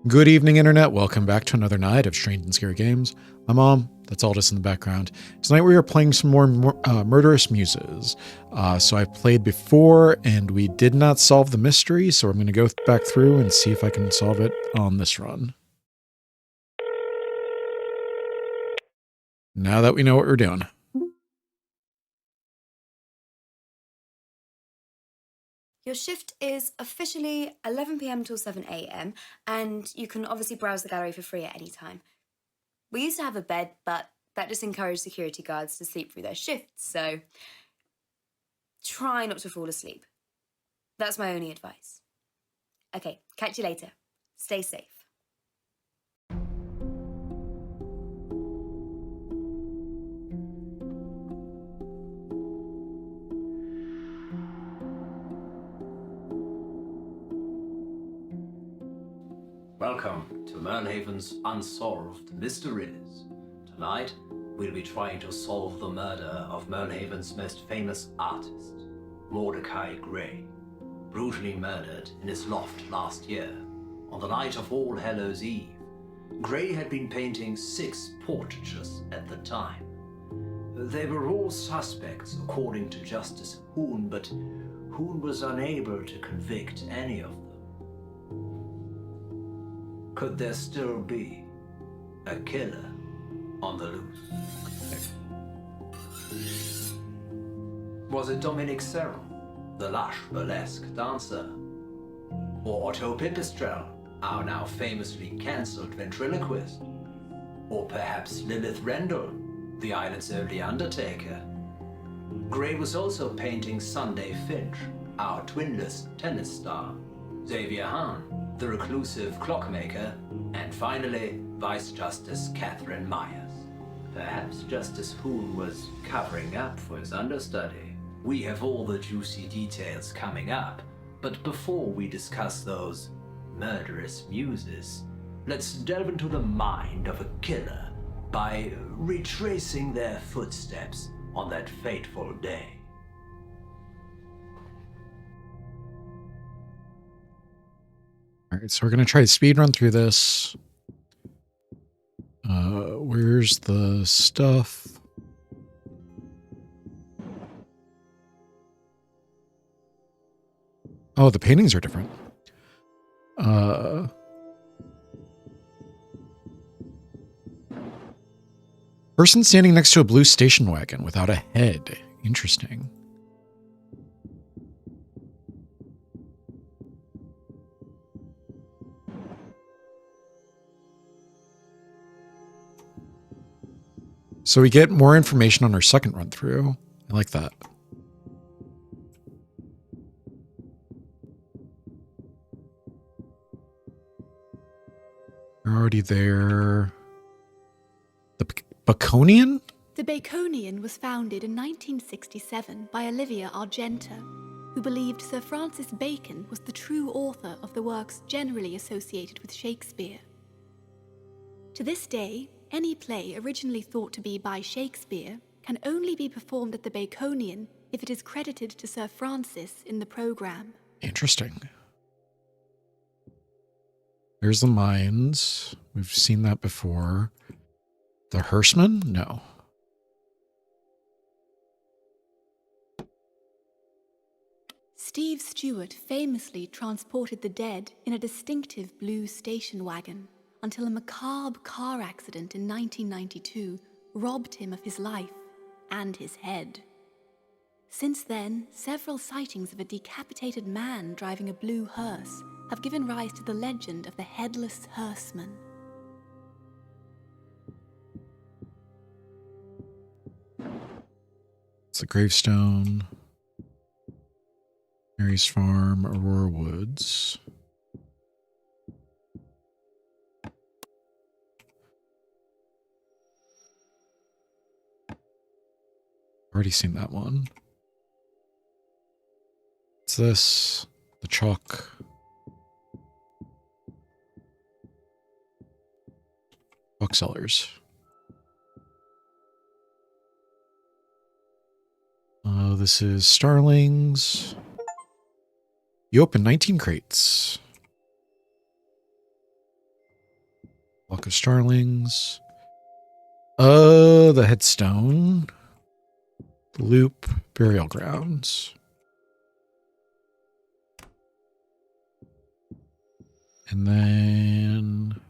Good evening, Internet. Welcome back to another night of Strange and Scary Games. My mom, that's all just in the background. Tonight we are playing some more Murderous Muses. So I played before and we did not solve the mystery, so I'm going to go back through and see if I can solve it on this run. Now that we know what we're doing. Your shift is officially 11 p.m. till 7 a.m. and you can obviously browse the gallery for free at any time. We used to have a bed, but that just encouraged security guards to sleep through their shifts, so try not to fall asleep. That's my only advice. Okay, catch you later. Stay safe. Welcome to Mernhaven's Unsolved Mysteries. Tonight, we'll be trying to solve the murder of Mernhaven's most famous artist, Mordechai Grey, brutally murdered in his loft last year, on the night of All Hallows' Eve. Grey had been painting 6 portraitures at the time. They were all suspects according to Justice Hoon, but Hoon was unable to convict any of them. Could there still be a killer on the loose? Was it Dominic Serron, the lush burlesque dancer? Or Otto Pipistrel, our now famously cancelled ventriloquist? Or perhaps Lilith Rendell, the island's only undertaker? Grey was also painting Sunday Finch, our twinless tennis star, Xavier Hahn, the reclusive clockmaker, and finally, Vice Justice Catherine Myers. Perhaps Justice Hoon was covering up for his understudy. We have all the juicy details coming up, but before we discuss those murderous muses, let's delve into the mind of a killer by retracing their footsteps on that fateful day. All right, so we're going to try to speed run through this. Where's the stuff? Oh, the paintings are different. Person standing next to a blue station wagon without a head. Interesting. So we get more information on our second run through. I like that. We're already there. The Baconian? The Baconian was founded in 1967 by Olivia Argenta, who believed Sir Francis Bacon was the true author of the works generally associated with Shakespeare. To this day, any play originally thought to be by Shakespeare can only be performed at the Baconian if it is credited to Sir Francis in the programme. Interesting. There's the mines. We've seen that before. The Hearseman? No. Steve Stewart famously transported the dead in a distinctive blue station wagon until a macabre car accident in 1992 robbed him of his life and his head. Since then, several sightings of a decapitated man driving a blue hearse have given rise to the legend of the Headless Hearseman. It's the gravestone. Mary's Farm, Aurora Woods. Already seen that one. What's this? The chalk. Booksellers. This is Starlings. You open 19 crates. Flock of starlings. The headstone. Loop. Burial grounds. And then...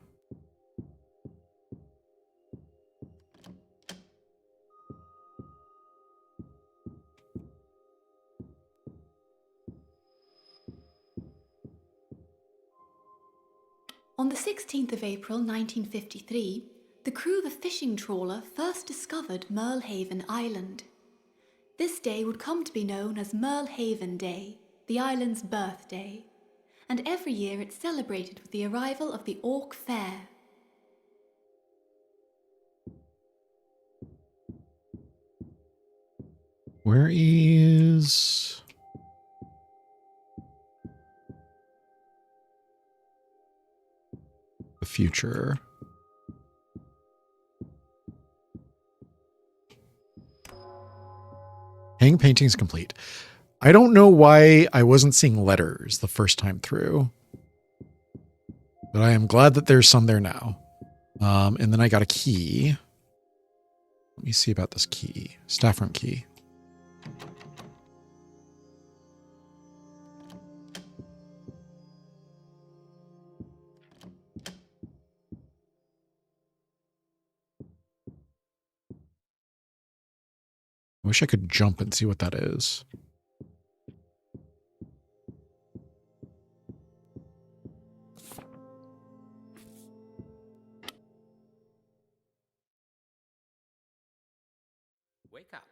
On the 16th of April 1953, the crew of a fishing trawler first discovered Merlehaven Island. This day would come to be known as Merlehaven Day, the island's birthday, and every year it's celebrated with the arrival of the Auk Fair. Where is... the future? Hang paintings complete. I don't know why I wasn't seeing letters the first time through, but I am glad that there's some there now. And then I got a key. Let me see about this key. Staff room key. I wish I could jump and see what that is. Wake up.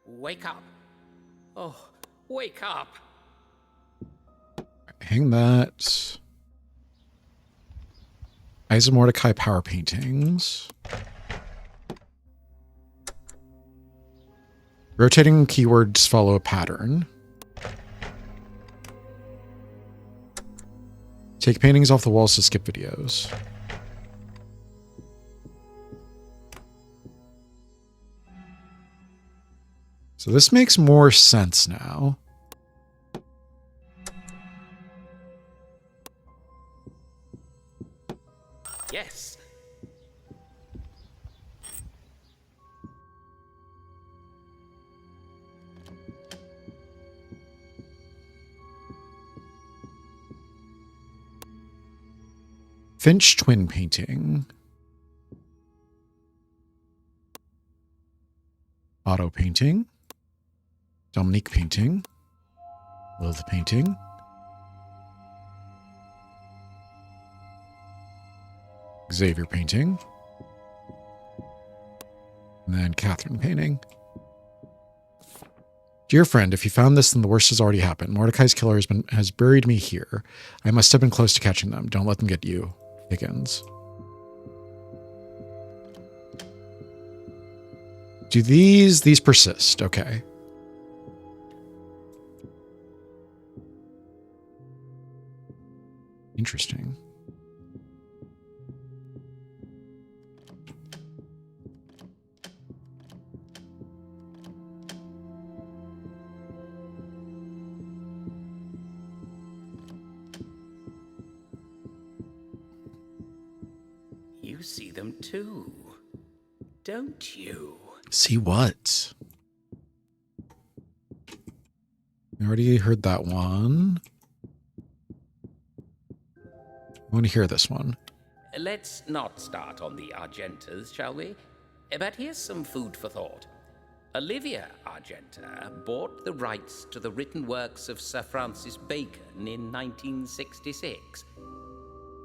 Wake up. Oh, wake up. Hang that. Eyes of Mordechai power paintings. Rotating keywords follow a pattern. Take paintings off the walls to skip videos. So this makes more sense now. Yes. Finch twin painting. Auto painting. Dominique painting. Lilith painting. Xavier painting. And then Catherine painting. Dear friend, if you found this, then the worst has already happened. Mordecai's killer has buried me here. I must have been close to catching them. Don't let them get you. Higgins. Do these persist? Okay. Interesting. You see them too, don't you? See what? I already heard that one. I want to hear this one. Let's not start on the Argentas, shall we? But here's some food for thought. Olivia Argenta bought the rights to the written works of Sir Francis Bacon in 1966.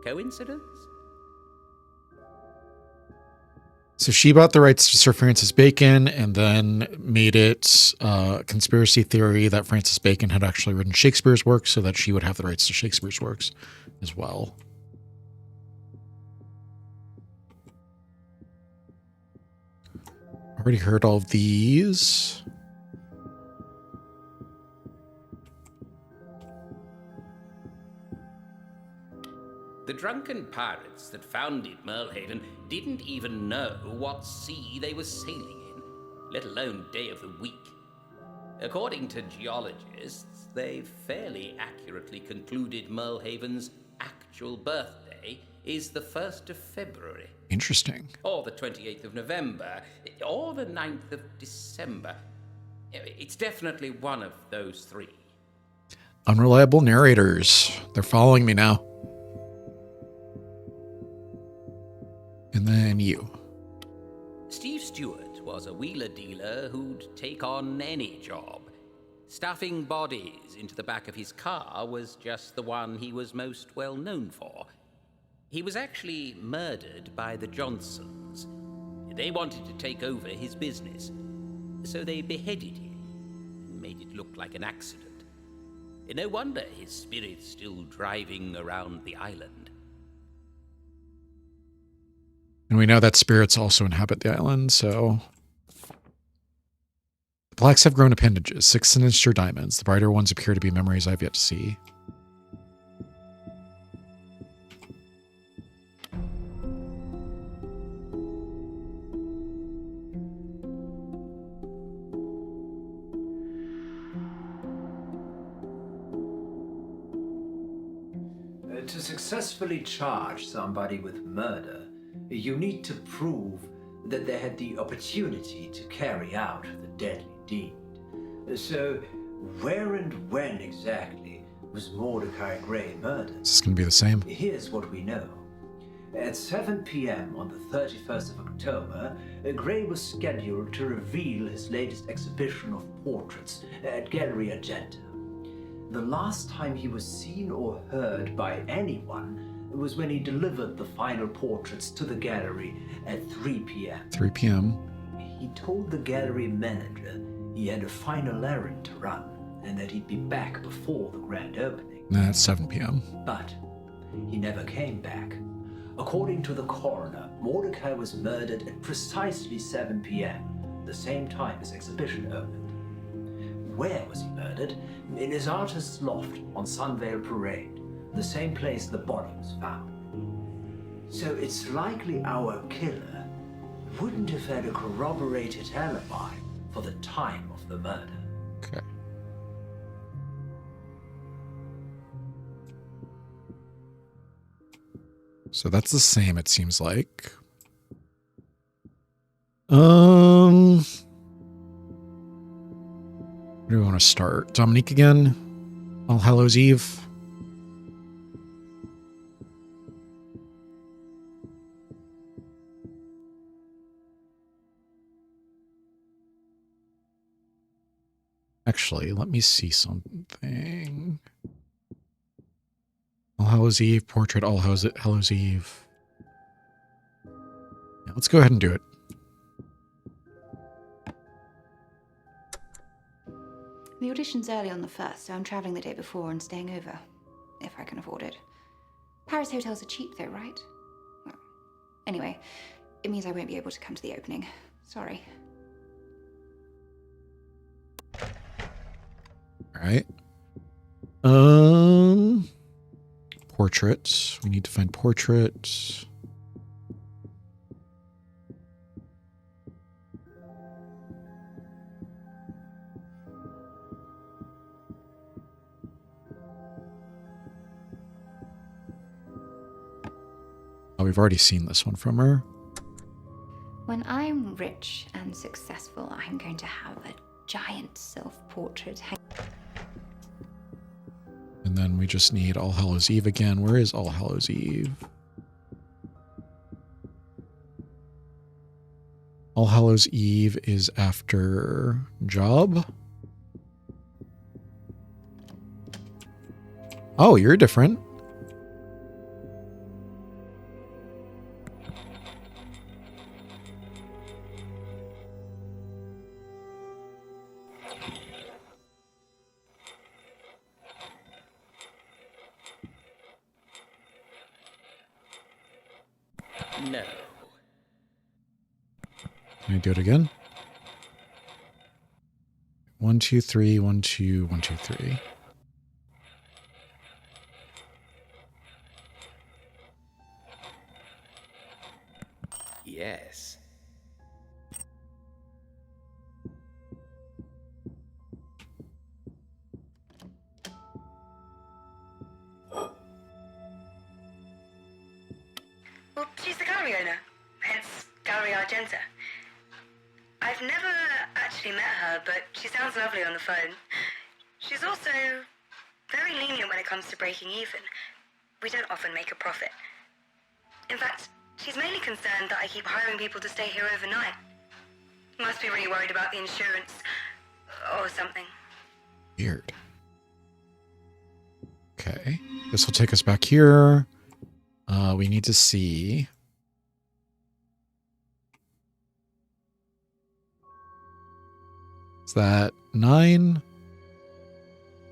Coincidence? So she bought the rights to Sir Francis Bacon and then made it a conspiracy theory that Francis Bacon had actually written Shakespeare's works so that she would have the rights to Shakespeare's works as well. Already heard all of these. The drunken pirates that founded Merlehaven didn't even know what sea they were sailing in, let alone day of the week. According to geologists, they fairly accurately concluded Merlehaven's actual birthday is the 1st of February. Interesting. Or the 28th of November, or the 9th of December. It's definitely one of those three. Unreliable narrators. They're following me now. And then you. Steve Stewart was a wheeler-dealer who'd take on any job. Stuffing bodies into the back of his car was just the one he was most well known for. He was actually murdered by the Johnsons. They wanted to take over his business, so they beheaded him and made it look like an accident. No wonder his spirit's still driving around the island. And we know that spirits also inhabit the island, so... The blacks have grown appendages, 6 sinister diamonds. The brighter ones appear to be memories I've yet to see. To successfully charge somebody with murder, you need to prove that they had the opportunity to carry out the deadly deed. So, where and when exactly was Mordechai Grey murdered? Is this going to be the same? Here's what we know. At 7 p.m. on the 31st of October, Grey was scheduled to reveal his latest exhibition of portraits at Gallery Argenta. The last time he was seen or heard by anyone was when he delivered the final portraits to the gallery at 3 p.m. 3 p.m. He told the gallery manager he had a final errand to run and that he'd be back before the grand opening. That's 7 p.m. But he never came back. According to the coroner, Mordechai was murdered at precisely 7 p.m., the same time his exhibition opened. Where was he murdered? In his artist's loft on Sunvale Parade, the same place the body was found. So it's likely our killer wouldn't have had a corroborated alibi for the time of the murder. Okay. So that's the same, it seems like. Where do we want to start? Dominique again? All Hallows Eve? Actually, let me see something. All Hallows Eve, portrait, All Hallows Eve. Yeah, let's go ahead and do it. The audition's early on the 1st, so I'm traveling the day before and staying over, if I can afford it. Paris hotels are cheap though, right? Well, anyway, it means I won't be able to come to the opening. Sorry. All right. Portraits. We need to find portraits. Oh, we've already seen this one from her. When I'm rich and successful, I'm going to have a giant self-portrait. And then we just need All Hallows Eve again. Where is All Hallows Eve? All Hallows Eve is after Job. Oh, you're different. No. Can I do it again? 1, 2, 3, 1, 2, 1, 2, 3. Yes. Well, she's the gallery owner, hence Gallery Argenta. I've never actually met her, but she sounds lovely on the phone. She's also very lenient when it comes to breaking even. We don't often make a profit. In fact, she's mainly concerned that I keep hiring people to stay here overnight. Must be really worried about the insurance or something. Weird. Okay. This will take us back here. We need to see. Is that 9?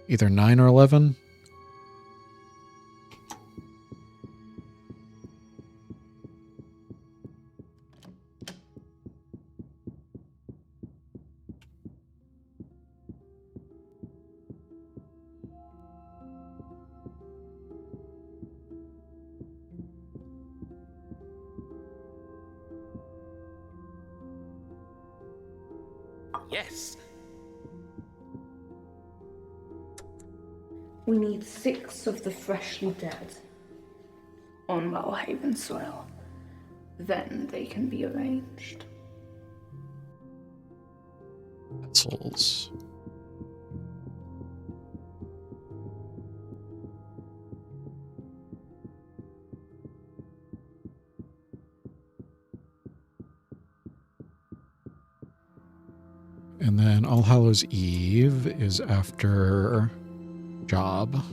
Either 9 or 11? Yes. We need 6 of the freshly dead on Wellhaven soil. Then they can be arranged. Pencils. And then All Hallows Eve is after Job.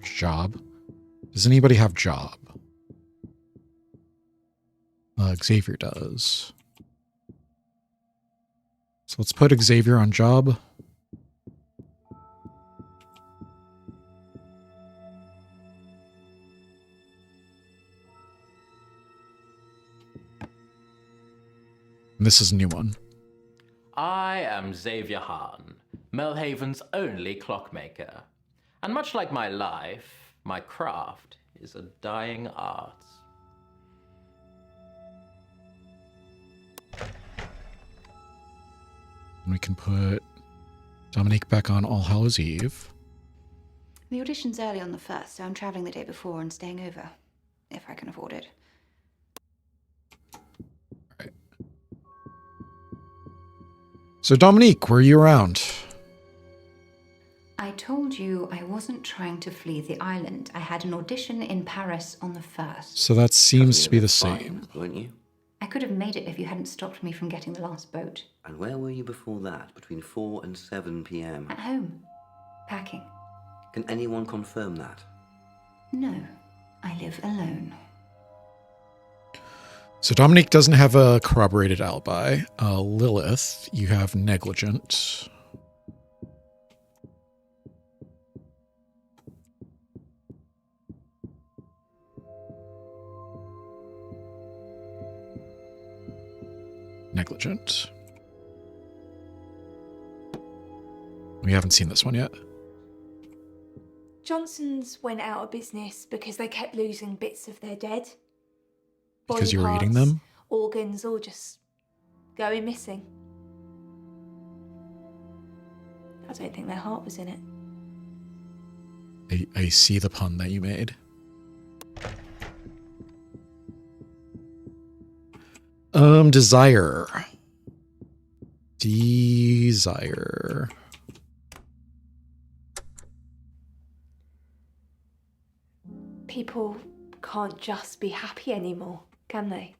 Job. Does anybody have Job? Xavier does. So let's put Xavier on Job. And this is a new one. I am Xavier Hahn, Melhaven's only clockmaker. And much like my life, my craft is a dying art. And we can put Dominique back on All Hallows Eve. The audition's early on the 1st, so I'm traveling the day before and staying over, if I can afford it. Right. So Dominique, were you around? I told you I wasn't trying to flee the island. I had an audition in Paris on the 1st. So that seems to be the same. Weren't you? I could have made it if you hadn't stopped me from getting the last boat. And where were you before that, between 4 and 7 p.m.? At home. Packing. Can anyone confirm that? No. I live alone. So Dominique doesn't have a corroborated alibi. Lilith, you have negligent. Negligent. We haven't seen this one yet. Johnson's went out of business because they kept losing bits of their dead. Because Body you were eating parts, them? Organs, all just going missing. I don't think their heart was in it. I see the pun that you made. Desire. Desire. People can't just be happy anymore, can they?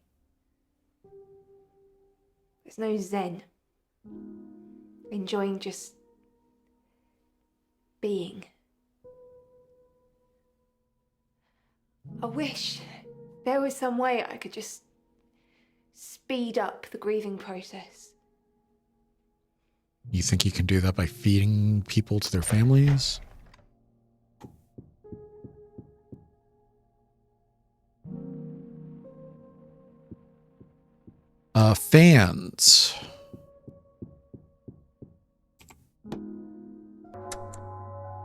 There's no zen. Enjoying just being. I wish there was some way I could just speed up the grieving process. You think you can do that by feeding people to their families? Fans.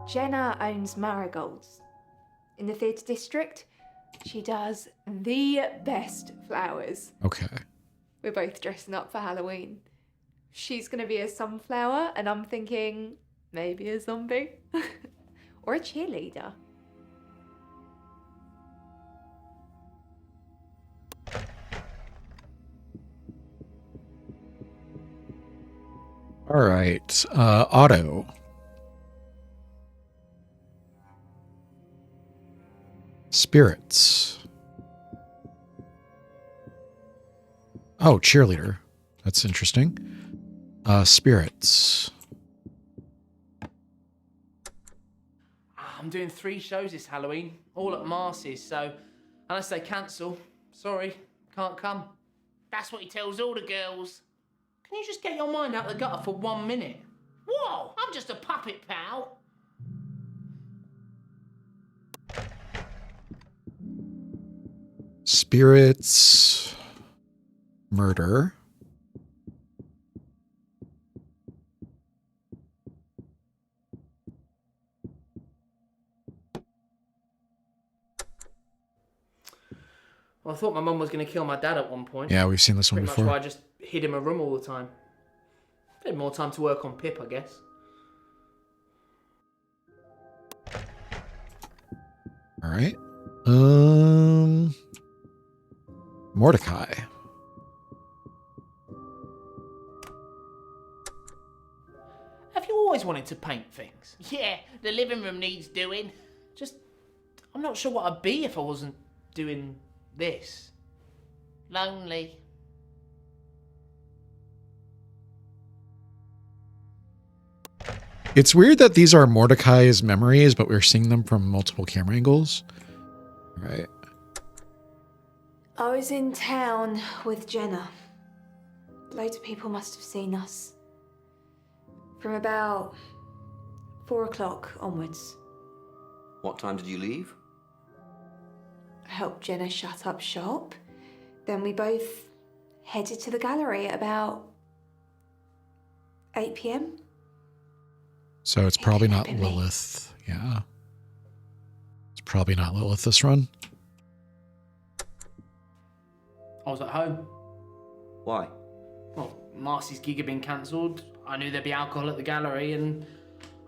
Jenna owns marigolds. In the theatre district, she does the best flowers. Okay. We're both dressing up for Halloween. She's going to be a sunflower, and I'm thinking maybe a zombie. Or a cheerleader. All right. Otto. Spirits. Oh, cheerleader. That's interesting. Spirits. I'm doing 3 shows this Halloween, all at Massie's, so unless they cancel, sorry, can't come. That's what he tells all the girls. Can you just get your mind out the gutter for 1 minute? Whoa, I'm just a puppet, pal. Spirits. Murder. Well, I thought my mum was going to kill my dad at one point. Yeah, we've seen this one Pretty before. much why I just hid in my room all the time. Had more time to work on Pip, I guess. All right. Mordechai. Have you always wanted to paint things? Yeah, the living room needs doing. Just, I'm not sure what I'd be if I wasn't doing this. Lonely. It's weird that these are Mordechai's memories, but we're seeing them from multiple camera angles. All right. I was in town with Jenna. Loads of people must have seen us. From about 4 o'clock onwards. What time did you leave? I helped Jenna shut up shop. Then we both headed to the gallery at about 8 p.m. So it's probably not Lilith. Yeah. It's probably not Lilith this run. I was at home. Why? Well, Marcy's gig had been cancelled. I knew there'd be alcohol at the gallery and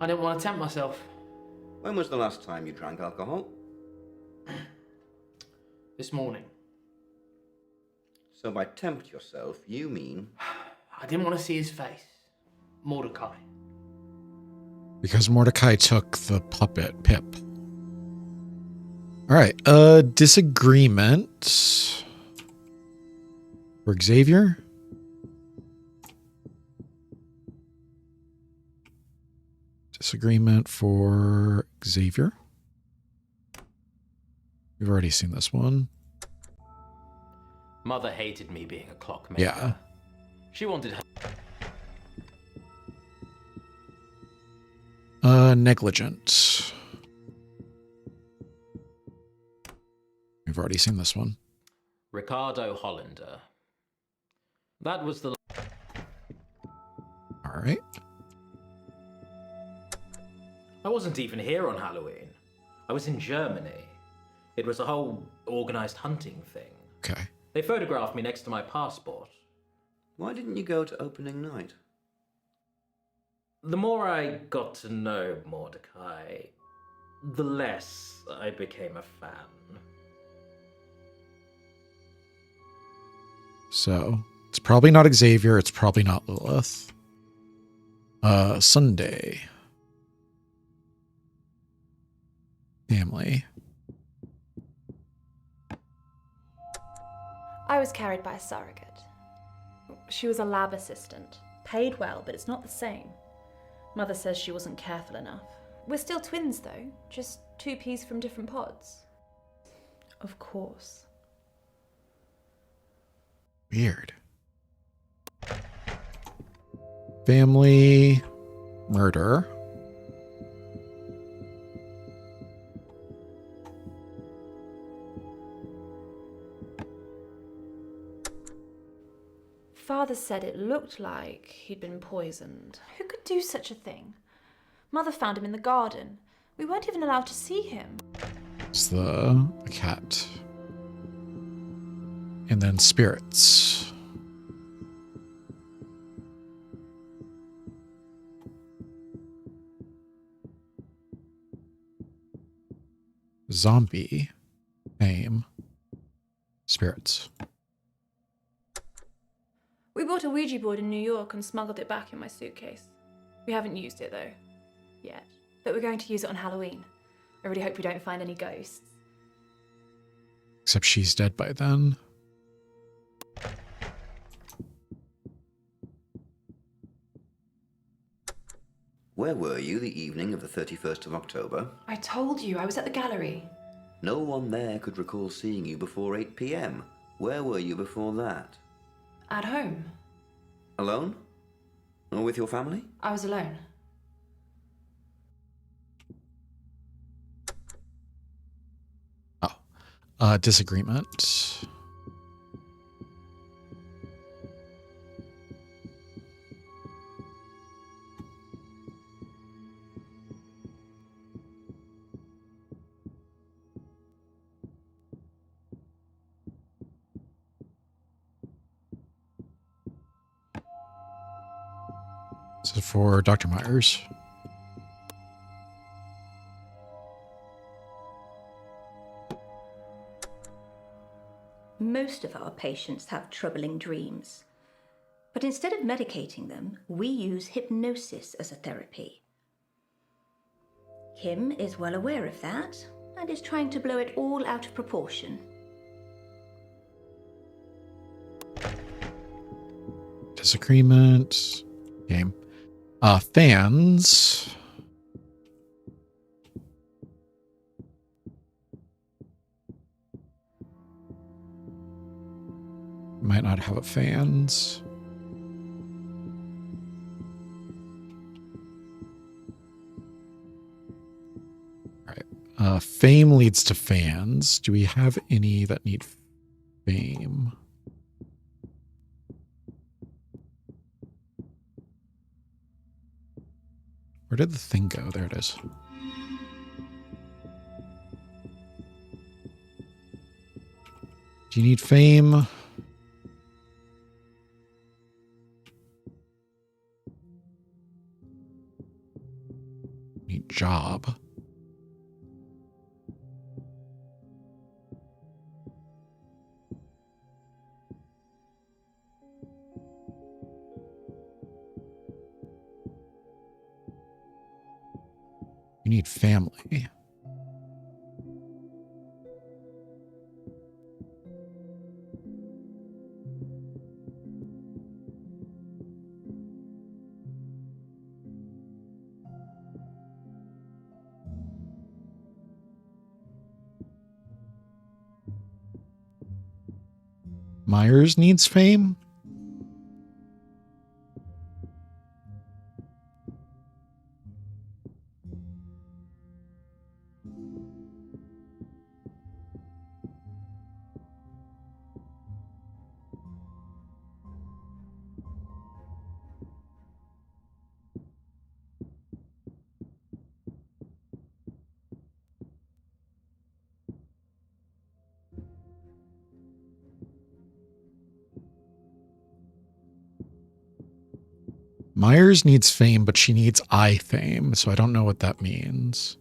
I didn't want to tempt myself. When was the last time you drank alcohol? This morning. So by tempt yourself, you mean... I didn't want to see his face. Mordecai. Because Mordechai took the puppet, Pip. All right. Disagreement. For Xavier. Disagreement for Xavier. We've already seen this one. Mother hated me being a clockmaker. Yeah. She wanted her... Negligent. We've already seen this one. Ricardo Hollander. That was the... All right. I wasn't even here on Halloween. I was in Germany. It was a whole organized hunting thing. Okay. They photographed me next to my passport. Why didn't you go to opening night? The more I got to know Mordechai, the less I became a fan. So it's probably not Xavier. It's probably not Lilith. Sunday. Family. I was carried by a surrogate. She was a lab assistant. Paid well, but it's not the same. Mother says she wasn't careful enough. We're still twins, though. Just 2 peas from different pods. Of course. Weird. Family. Murder. Father said it looked like he'd been poisoned. Who could do such a thing? Mother found him in the garden. We weren't even allowed to see him. It's the cat. And then spirits. zombie, fame, spirits. We bought a Ouija board in New York and smuggled it back in my suitcase. We haven't used it, though. Yet. But we're going to use it on Halloween. I really hope we don't find any ghosts. Except she's dead by then. Where were you the evening of the 31st of October? I told you, I was at the gallery. No one there could recall seeing you before 8 p.m. Where were you before that? At home. Alone? Or with your family? I was alone. Disagreement. This is for Dr. Myers. Most of our patients have troubling dreams. But instead of medicating them, we use hypnosis as a therapy. Kim is well aware of that and is trying to blow it all out of proportion. Disagreement. Game. Fans. Might not have a fans. All right. Fame leads to fans. Do we have any that need fame? Where did the thing go? There it is. Do you need fame? Need job. You need family. Myers needs fame? Myers needs fame, but she needs eye fame, so I don't know what that means.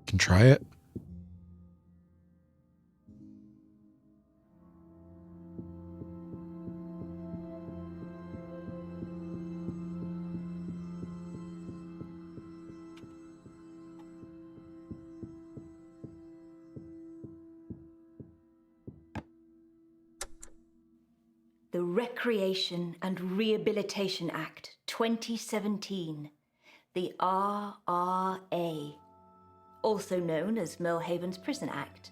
Can try it. The Recreation and Rehabilitation Act 2017, the RRA, also known as Millhaven's Prison Act.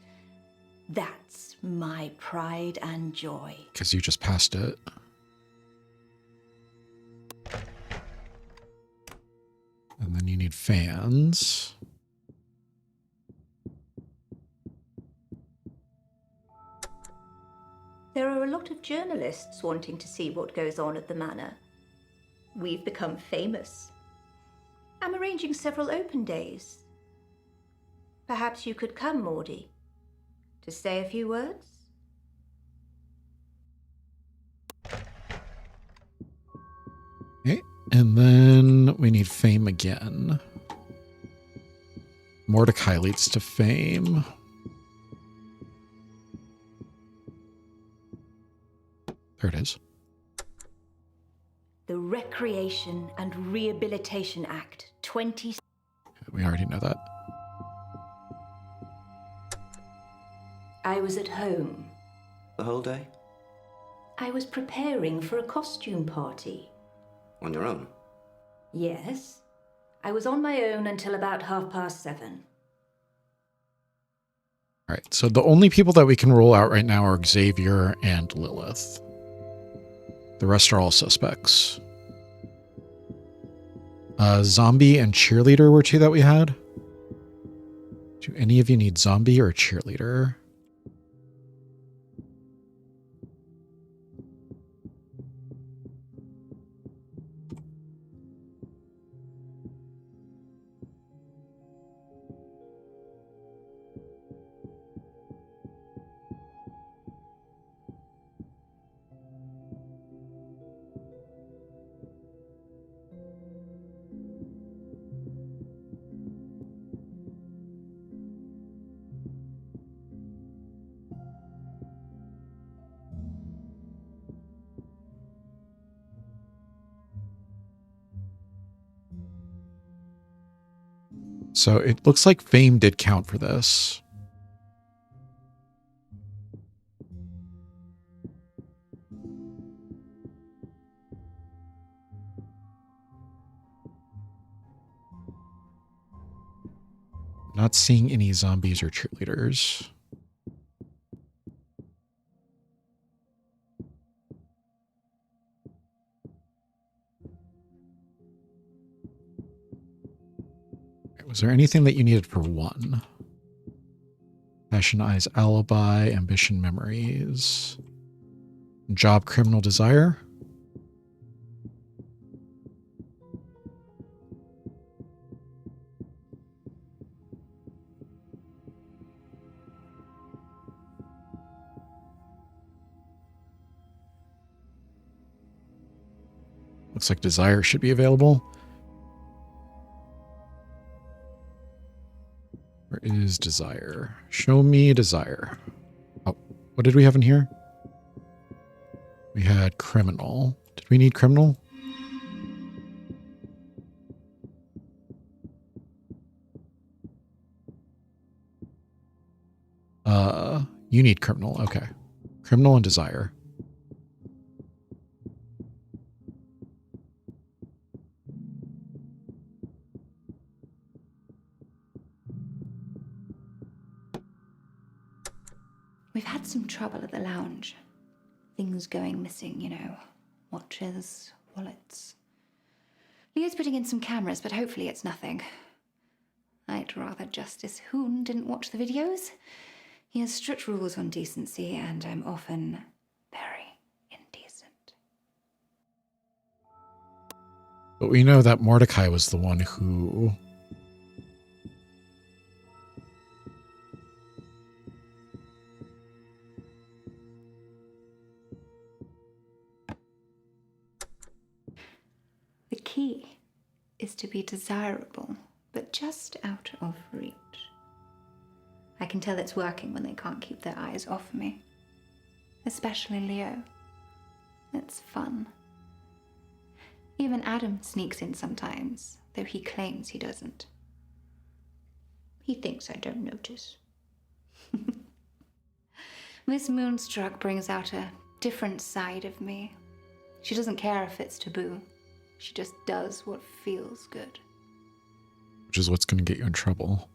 That's my pride and joy. Because you just passed it. And then you need fans. There are a lot of journalists wanting to see what goes on at the manor. We've become famous. I'm arranging several open days. Perhaps you could come, Mordy, to say a few words? Okay, and then we need fame again. Mordechai leads to fame. There it is. The Recreation and Rehabilitation Act, 20... We already know that. I was at home. The whole day? I was preparing for a costume party. On your own? Yes. I was on my own until about 7:30. All right, so the only people that we can roll out right now are Xavier and Lilith. The rest are all suspects. Zombie and cheerleader were two that we had. Do any of you need zombie or cheerleader? So it looks like fame did count for this. Not seeing any zombies or cheerleaders. Was there anything that you needed for one? Passion, eyes, alibi, ambition, memories. Job, criminal desire. Looks like desire should be available. Where is desire? Show me desire. Oh, what did we have in here? We had criminal. Did we need criminal? You need criminal. Okay. Criminal and desire. We've had some trouble at the lounge. Things going missing, you know. Watches, wallets. Leo's putting in some cameras, but hopefully it's nothing. I'd rather Justice Hoon didn't watch the videos. He has strict rules on decency, and I'm often very indecent. But we know that Mordechai was the one who... The key is to be desirable, but just out of reach. I can tell it's working when they can't keep their eyes off me. Especially Leo. It's fun. Even Adam sneaks in sometimes, though he claims he doesn't. He thinks I don't notice. Miss Moonstruck brings out a different side of me. She doesn't care if it's taboo. She just does what feels good. Which is what's going to get you in trouble.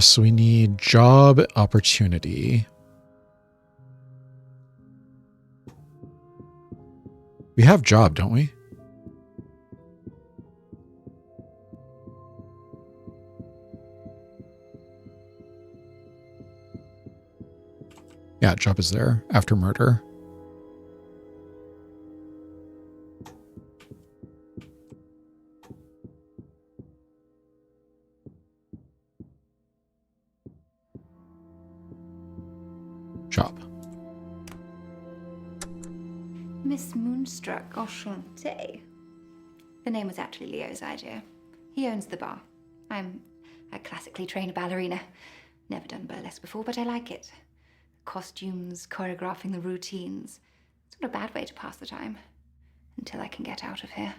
So we need job opportunity. We have job, don't we? Yeah, job is there after murder. shop. Miss Moonstruck, enchantée. The name was actually Leo's idea. He owns the bar. I'm a classically trained ballerina. Never done burlesque before, but I like it. Costumes, choreographing the routines. It's not a bad way to pass the time. Until I can get out of here.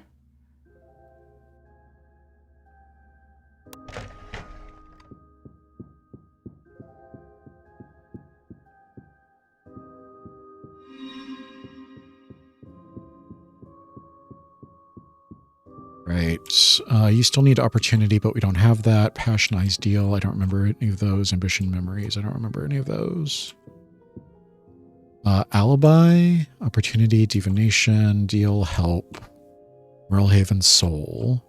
Right. You still need opportunity, but we don't have that. Passion, ideal. I don't remember any of those. Ambition, memories. I don't remember any of those. Alibi, opportunity, divination, deal, help. Merlehaven, soul.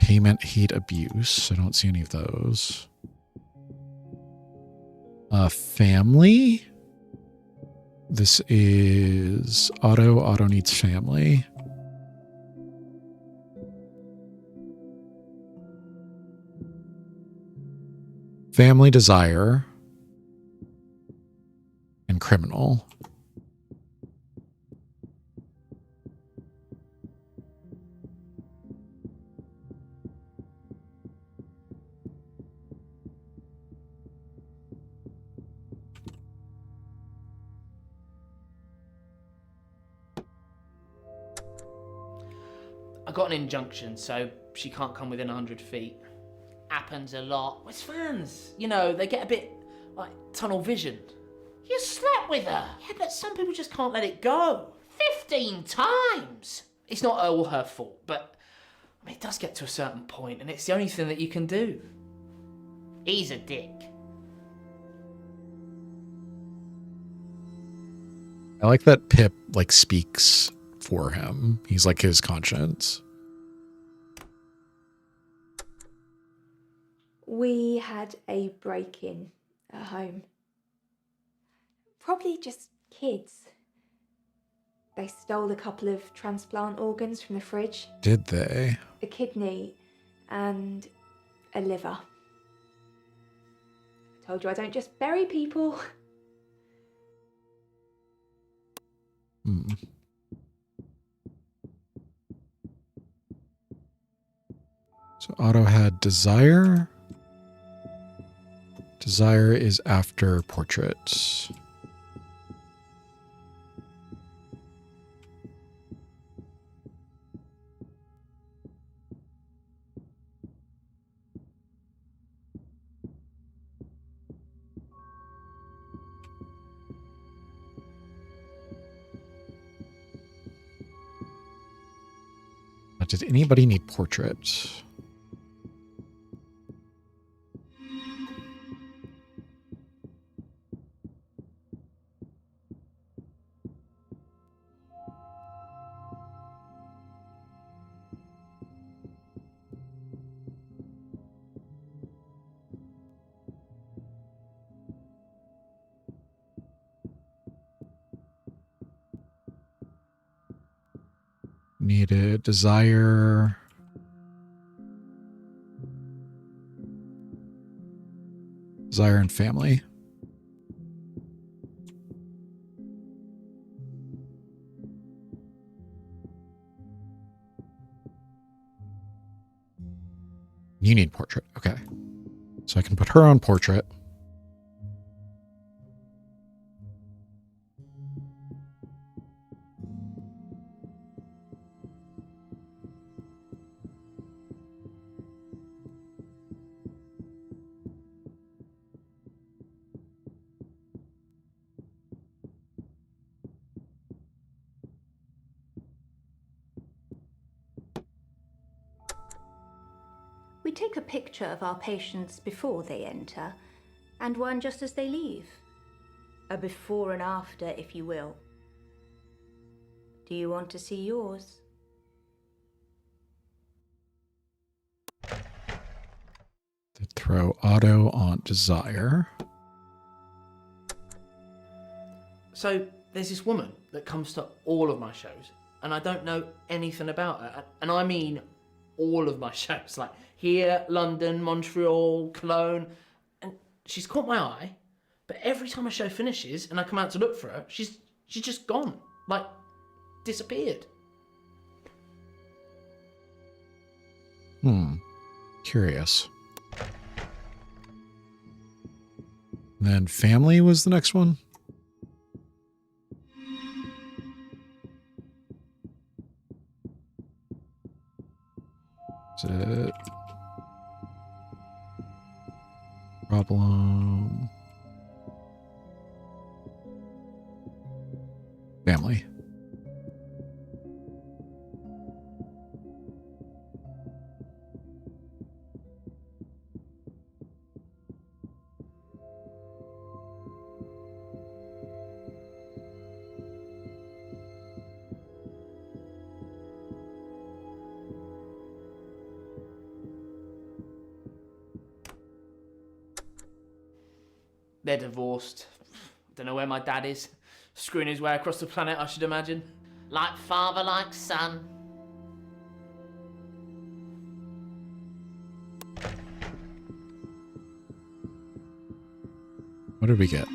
Payment, hate, abuse. I don't see any of those. Family. This is Otto. Otto needs family. Family, desire, and criminal. I got an injunction, so she can't come within 100 feet. Happens a lot. With fans, you know, they get a bit like tunnel vision. You slept with her. Yeah, but some people just can't let it go. 15 times. It's not all her fault, but I mean, it does get to a certain point, and it's the only thing that you can do. He's a dick. I like that Pip like speaks for him. He's like his conscience. We had a break-in at home. Probably just kids. They stole a couple of transplant organs from the fridge. Did they? A kidney and a liver. I told you I don't just bury people. So Otto had desire. Desire is after portraits. Did anybody need portraits? Needed desire. Desire and family. You need portrait. Okay. So I can put her on portrait. We take a picture of our patients before they enter, and one just as they leave. A before and after, if you will. Do you want to see yours? To throw Otto on desire. So there's this woman that comes to all of my shows, and I don't know anything about her. And I mean all of my shows, like here, London, Montreal, Cologne. And she's caught my eye, But every time a show finishes and I come out to look for her, she's just gone. Like, disappeared. Curious. And then family was the next one. Is it? Problem. Family. They're divorced. Don't know where my dad is. Screwing his way across the planet, I should imagine. Like father, like son. What did we get?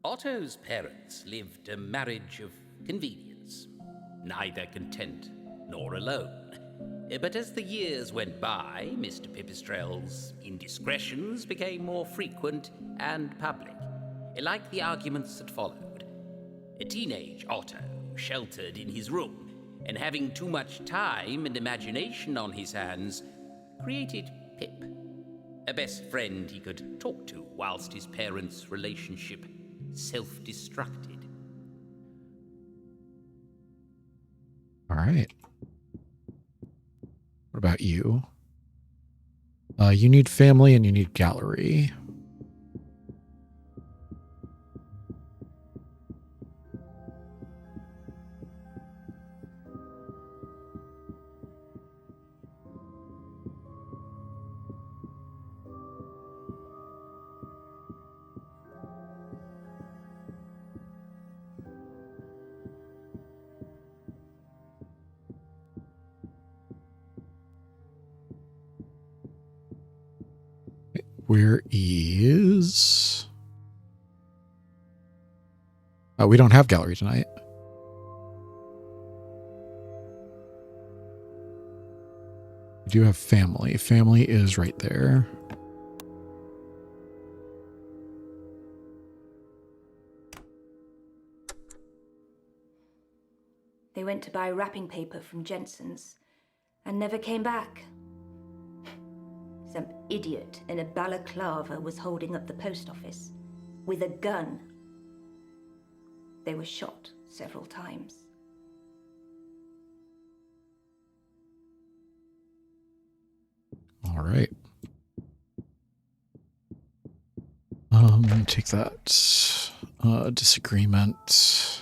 Otto's parents lived a marriage of convenience, neither content nor alone. But as the years went by, Mr. Pipistrelle's indiscretions became more frequent and public, like the arguments that followed. A teenage Otto, sheltered in his room, and having too much time and imagination on his hands, created Pip, a best friend he could talk to whilst his parents' relationship self-destructed. All right. What about you? You need family and you need gallery. Where is... Oh, we don't have gallery tonight. We do have family. Family is right there. They went to buy wrapping paper from Jensen's and never came back. Some idiot in a balaclava was holding up the post office with a gun. They were shot several times. All right. Take that. Disagreement.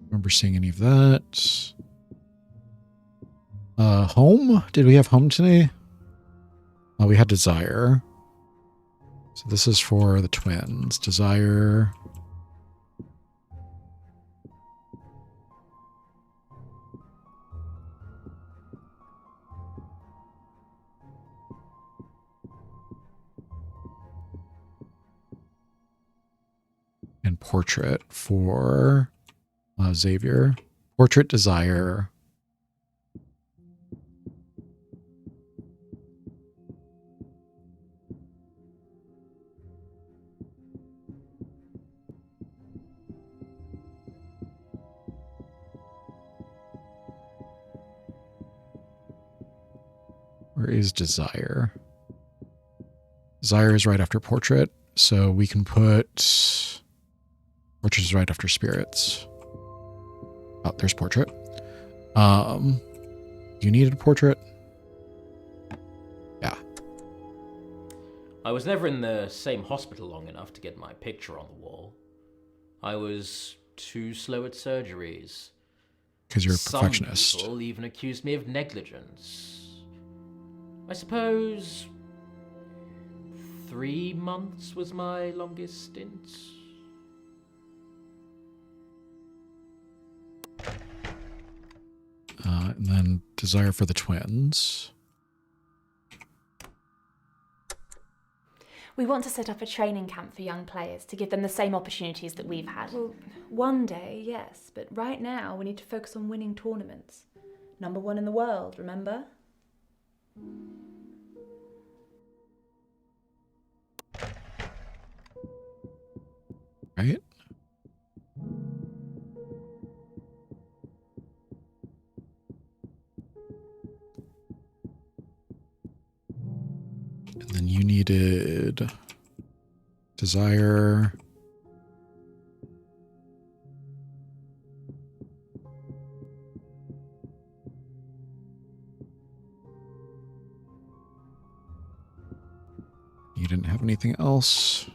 Remember seeing any of that? Home? Did we have home today? Oh, we had desire. So this is for the twins. Desire. And portrait for Xavier. Portrait, desire. Where is desire? Desire is right after portrait, so we can put portrait is right after spirits. Oh, there's portrait. You needed a portrait? Yeah. I was never in the same hospital long enough to get my picture on the wall. I was too slow at surgeries. Because you're a perfectionist. Some people even accused me of negligence. I suppose 3 months was my longest stint. And then desire for the twins. We want to set up a training camp for young players to give them the same opportunities that we've had. Well, one day, yes, but right now we need to focus on winning tournaments. Number 1 in the world, remember? Right? And then you needed desire. You didn't have anything else.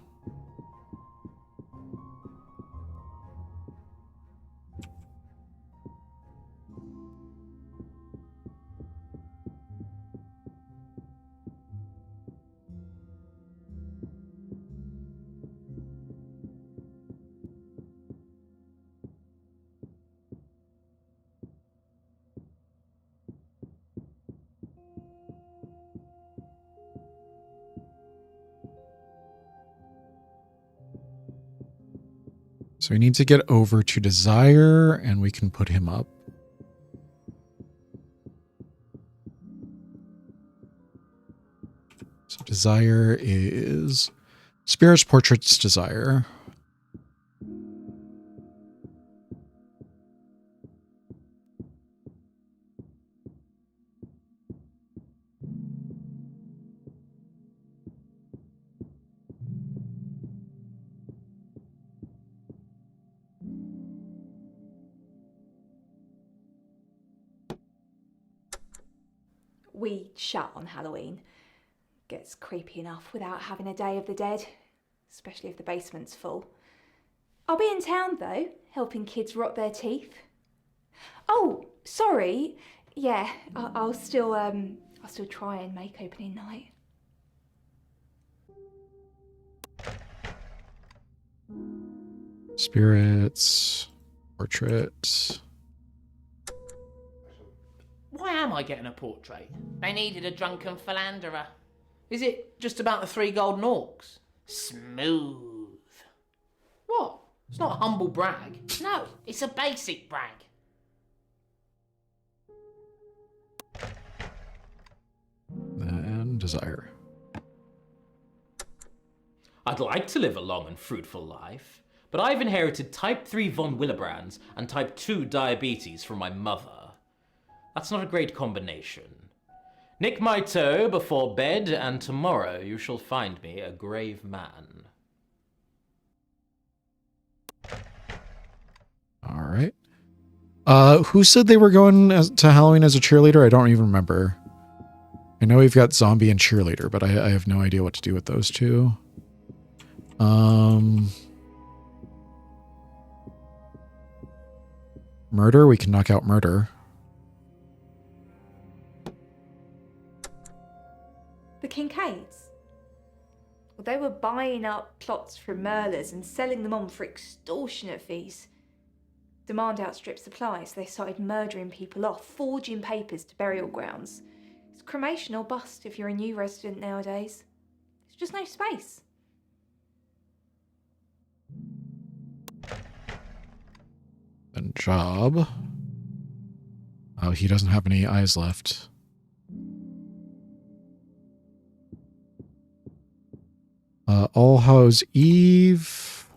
So we need to get over to desire and we can put him up. So desire is Spirit's Portrait's desire. We shut on Halloween. Gets creepy enough without having a Day of the Dead, especially if the basement's full. I'll be in town though, helping kids rot their teeth. Oh, sorry. Yeah, I'll still try and make opening night. Spirits, portraits. Why am I getting a portrait? They needed a drunken philanderer. Is it just about the 3 golden orcs? Smooth. What? It's not a humble brag. No, it's a basic brag. And desire. I'd like to live a long and fruitful life, but I've inherited type 3 von Willebrands and type 2 diabetes from my mother. That's not a great combination. Nick my toe before bed, and tomorrow you shall find me a grave man. All right. Who said they were going to Halloween as a cheerleader? I don't even remember. I know we've got zombie and cheerleader, but I have no idea what to do with those two. Murder, we can knock out murder. The Kincaids? Well, they were buying up plots from Merlers and selling them on for extortionate fees. Demand outstripped supply, so they started murdering people off, forging papers to burial grounds. It's cremation or bust if you're a new resident nowadays. There's just no space. And job. Oh, he doesn't have any eyes left. All Hallows Eve.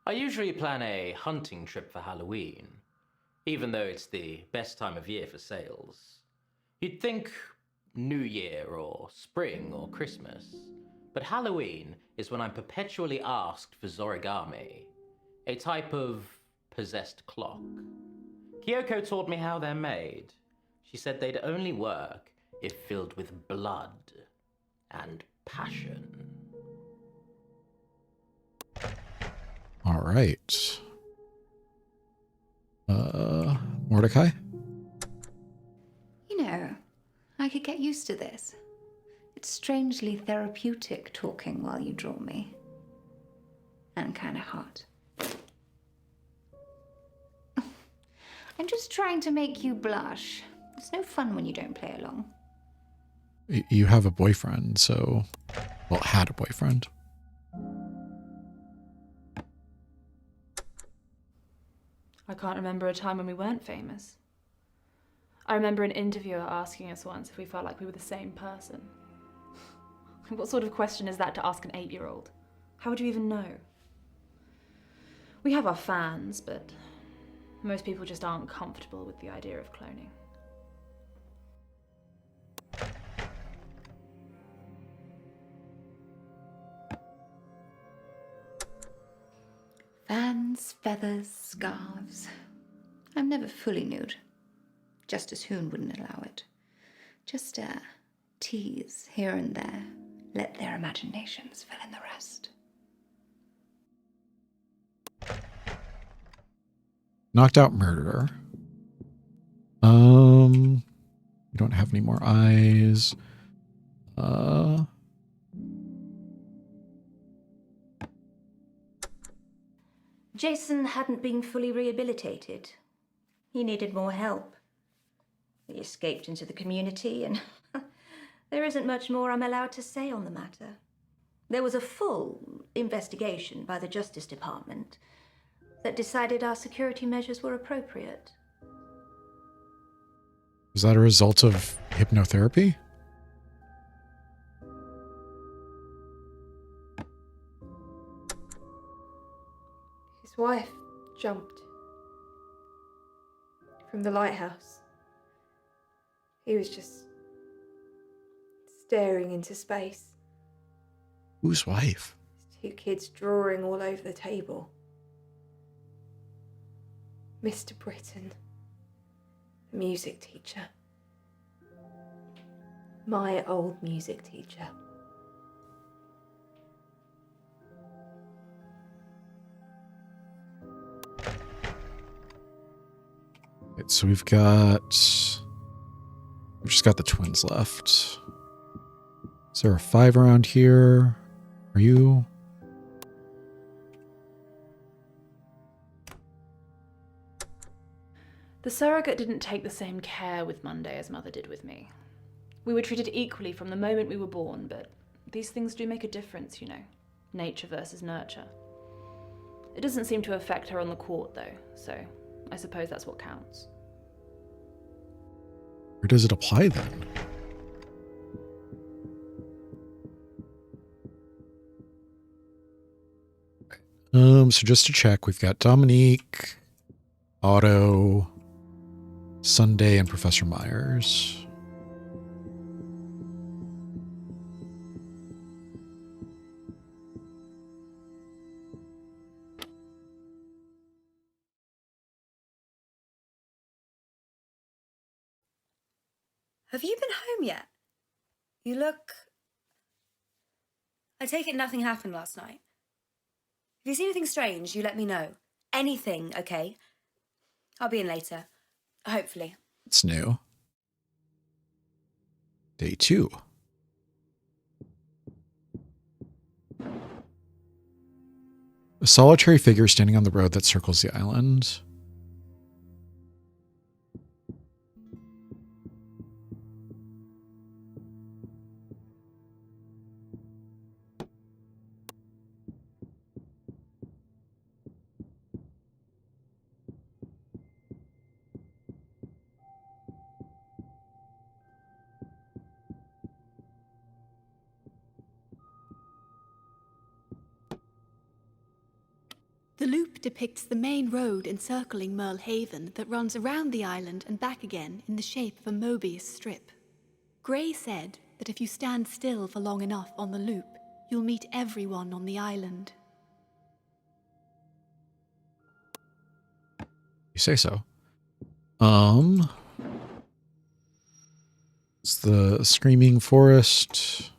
I usually plan a hunting trip for Halloween, even though it's the best time of year for sales. You'd think New Year or spring or Christmas, but Halloween is when I'm perpetually asked for Zorigami, a type of possessed clock. Kyoko taught me how they're made. She said they'd only work if filled with blood and passion. right. Mordechai? You know, I could get used to this. It's strangely therapeutic talking while you draw me. And kind of hot. I'm just trying to make you blush. It's no fun when you don't play along. You have a boyfriend, so... Well, had a boyfriend. I can't remember a time when we weren't famous. I remember an interviewer asking us once if we felt like we were the same person. What sort of question is that to ask an 8-year-old? How would you even know? We have our fans, but most people just aren't comfortable with the idea of cloning. Fans, feathers, scarves. I'm never fully nude. Justice Hoon wouldn't allow it. Just a tease here and there. Let their imaginations fill in the rest. Knocked out murderer. You don't have any more eyes. Jason hadn't been fully rehabilitated. He needed more help. He escaped into the community, and there isn't much more I'm allowed to say on the matter. There was a full investigation by the Justice Department that decided our security measures were appropriate. Was that a result of hypnotherapy? His wife jumped from the lighthouse. He was just staring into space. Whose wife? His 2 kids drawing all over the table. Mr. Britton, the music teacher. My old music teacher. Right, so we've just got the twins left. Is there a 5 around here? Are you? The surrogate didn't take the same care with Monday as Mother did with me. We were treated equally from the moment we were born, but these things do make a difference, you know. Nature versus nurture. It doesn't seem to affect her on the court, though, so I suppose that's what counts. Where does it apply, then? So just to check, we've got Dominique, Otto, Sunday, and Professor Myers. Have you been home yet? You look... I take it nothing happened last night. If you see anything strange, you let me know. Anything, okay? I'll be in later. Hopefully. It's new. Day 2. A solitary figure standing on the road that circles the island. The loop depicts the main road encircling Merle Haven that runs around the island and back again in the shape of a Mobius strip. Grey said that if you stand still for long enough on the loop, you'll meet everyone on the island. You say so. It's the Screaming Forest.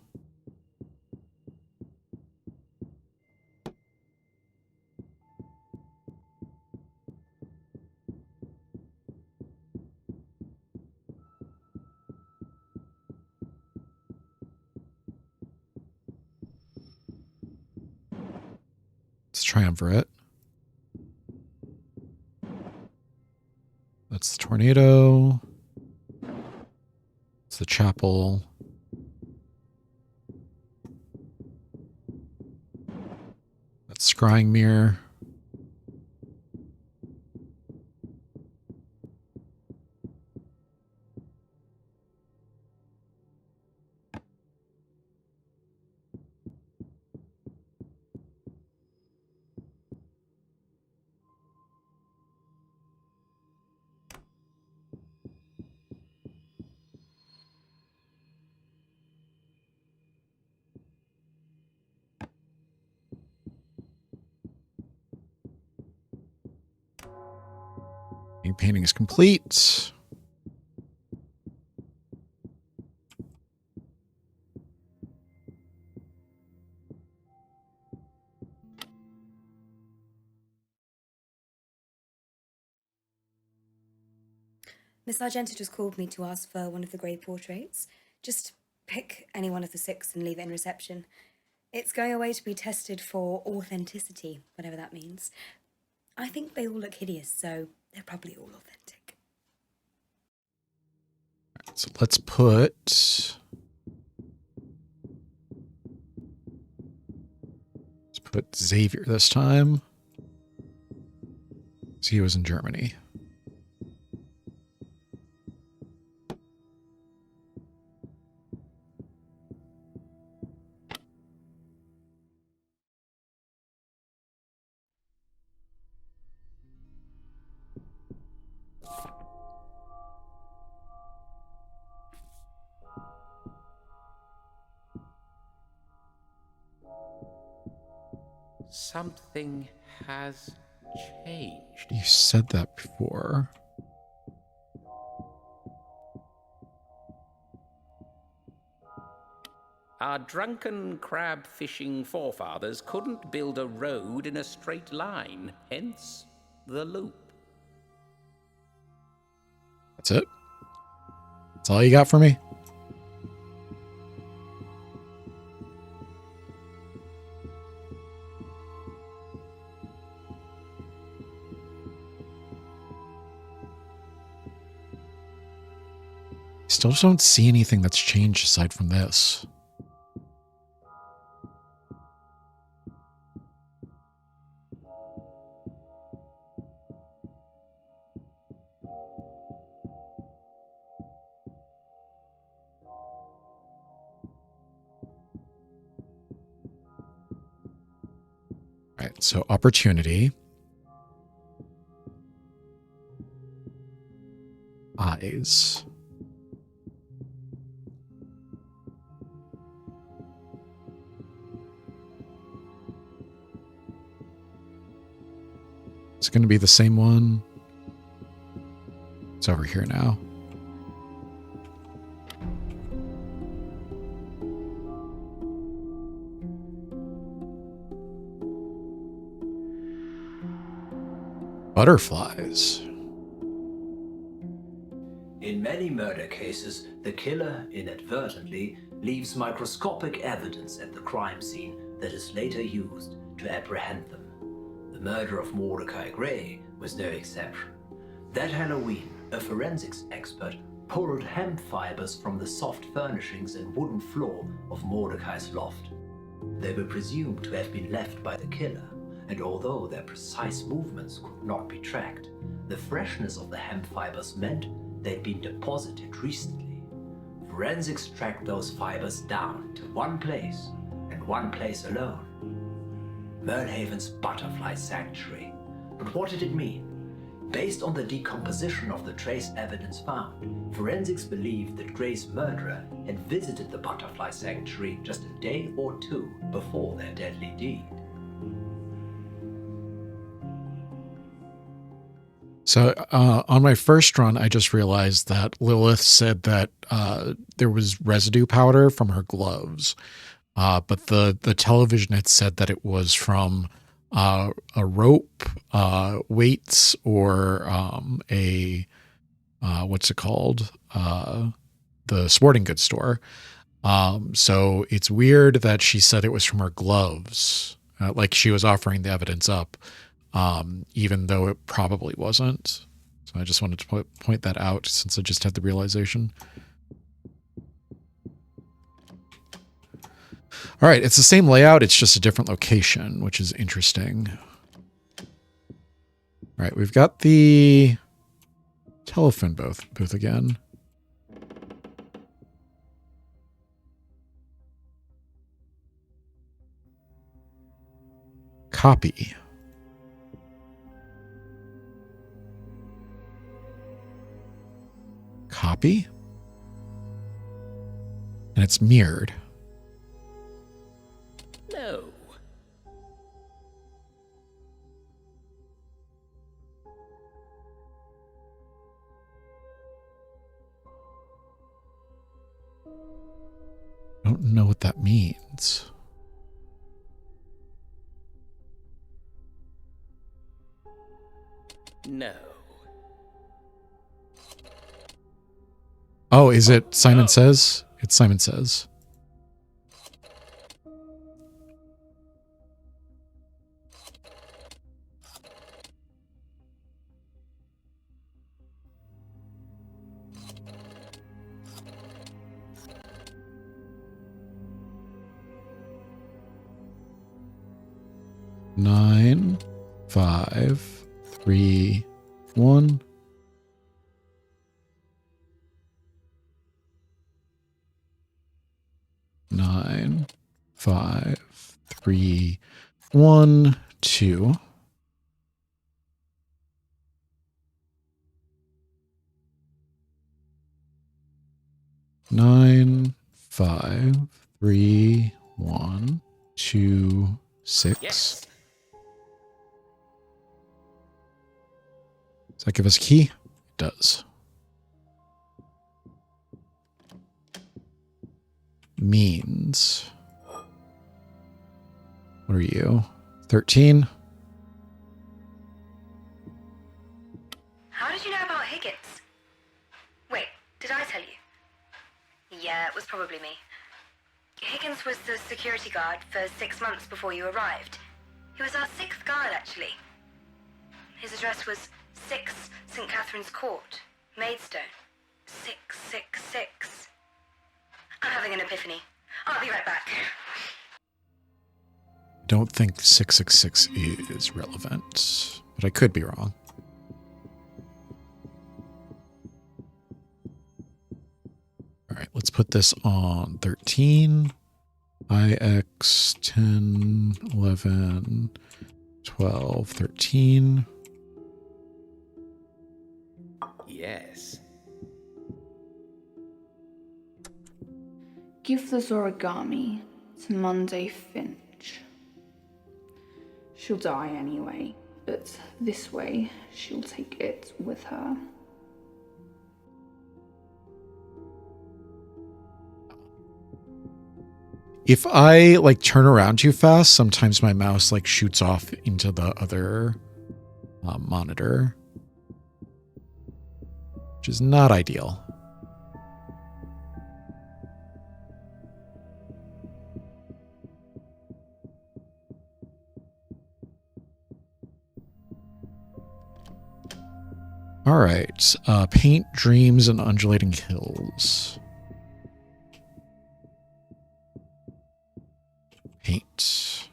triumvirate. That's the tornado. It's the chapel. That's scrying mirror. Painting is complete. Miss Argenta just called me to ask for one of the Grey portraits. Just pick any one of the 6 and leave it in reception. It's going away to be tested for authenticity, whatever that means. I think they all look hideous, so they're probably all authentic. So let's put Xavier this time. So he was in Germany. Something has changed. You said that before. Our drunken crab fishing forefathers couldn't build a road in a straight line, hence the loop. That's it? That's all you got for me? Still just don't see anything that's changed aside from this. All right, so opportunity. Eyes. It's going to be the same one. It's over here now. Butterflies. In many murder cases, the killer inadvertently leaves microscopic evidence at the crime scene that is later used to apprehend them. The murder of Mordechai Grey was no exception. That Halloween, a forensics expert pulled hemp fibers from the soft furnishings and wooden floor of Mordechai's loft. They were presumed to have been left by the killer, and although their precise movements could not be tracked, the freshness of the hemp fibers meant they'd been deposited recently. Forensics tracked those fibers down to one place, and one place alone. Murnhaven's butterfly sanctuary. But what did it mean? Based on the decomposition of the trace evidence found, forensics believed that Grey's murderer had visited the butterfly sanctuary just a day or 2 before their deadly deed. So on my first run, I just realized that Lilith said that there was residue powder from her gloves. But the television had said that it was from a rope, weights, or what's it called? The sporting goods store. So it's weird that she said it was from her gloves. like she was offering the evidence up, even though it probably wasn't. So I just wanted to point that out since I just had the realization. All right, it's the same layout. It's just a different location, which is interesting. All right, we've got the telephone booth again. Copy. Copy? And it's mirrored. No. I don't know what that means. No. Oh, is it Simon Says? It's Simon Says. Nine, 5, 3, 1. Nine, 5, 3, 1, 2. Nine, 5, 3, 1, 2, 6. Yes. Does that give us a key? It does. Means. What are you? 13? How did you know about Higgins? Wait, did I tell you? Yeah, it was probably me. Higgins was the security guard for 6 months before you arrived. He was our 6th guard, actually. His address was 6 St. Catherine's Court, Maidstone. 666. I'm having an epiphany. I'll be right back. I don't think 666 is relevant, but I could be wrong. All right, let's put this on 13. IX 10, 11, 12, 13. Yes. Give this origami to Monday Finch. She'll die anyway, but this way she'll take it with her. If I like turn around too fast, sometimes my mouse like shoots off into the other monitor, which is not ideal. All right, paint dreams and undulating hills. Paint.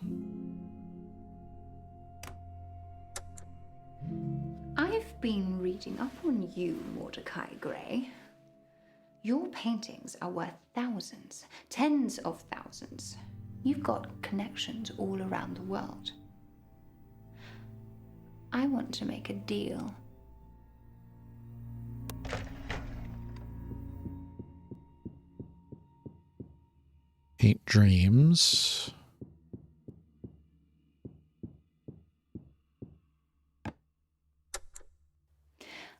I've been reading up on you, Mordechai Grey. Your paintings are worth thousands, tens of thousands. You've got connections all around the world. I want to make a deal. Paint dreams.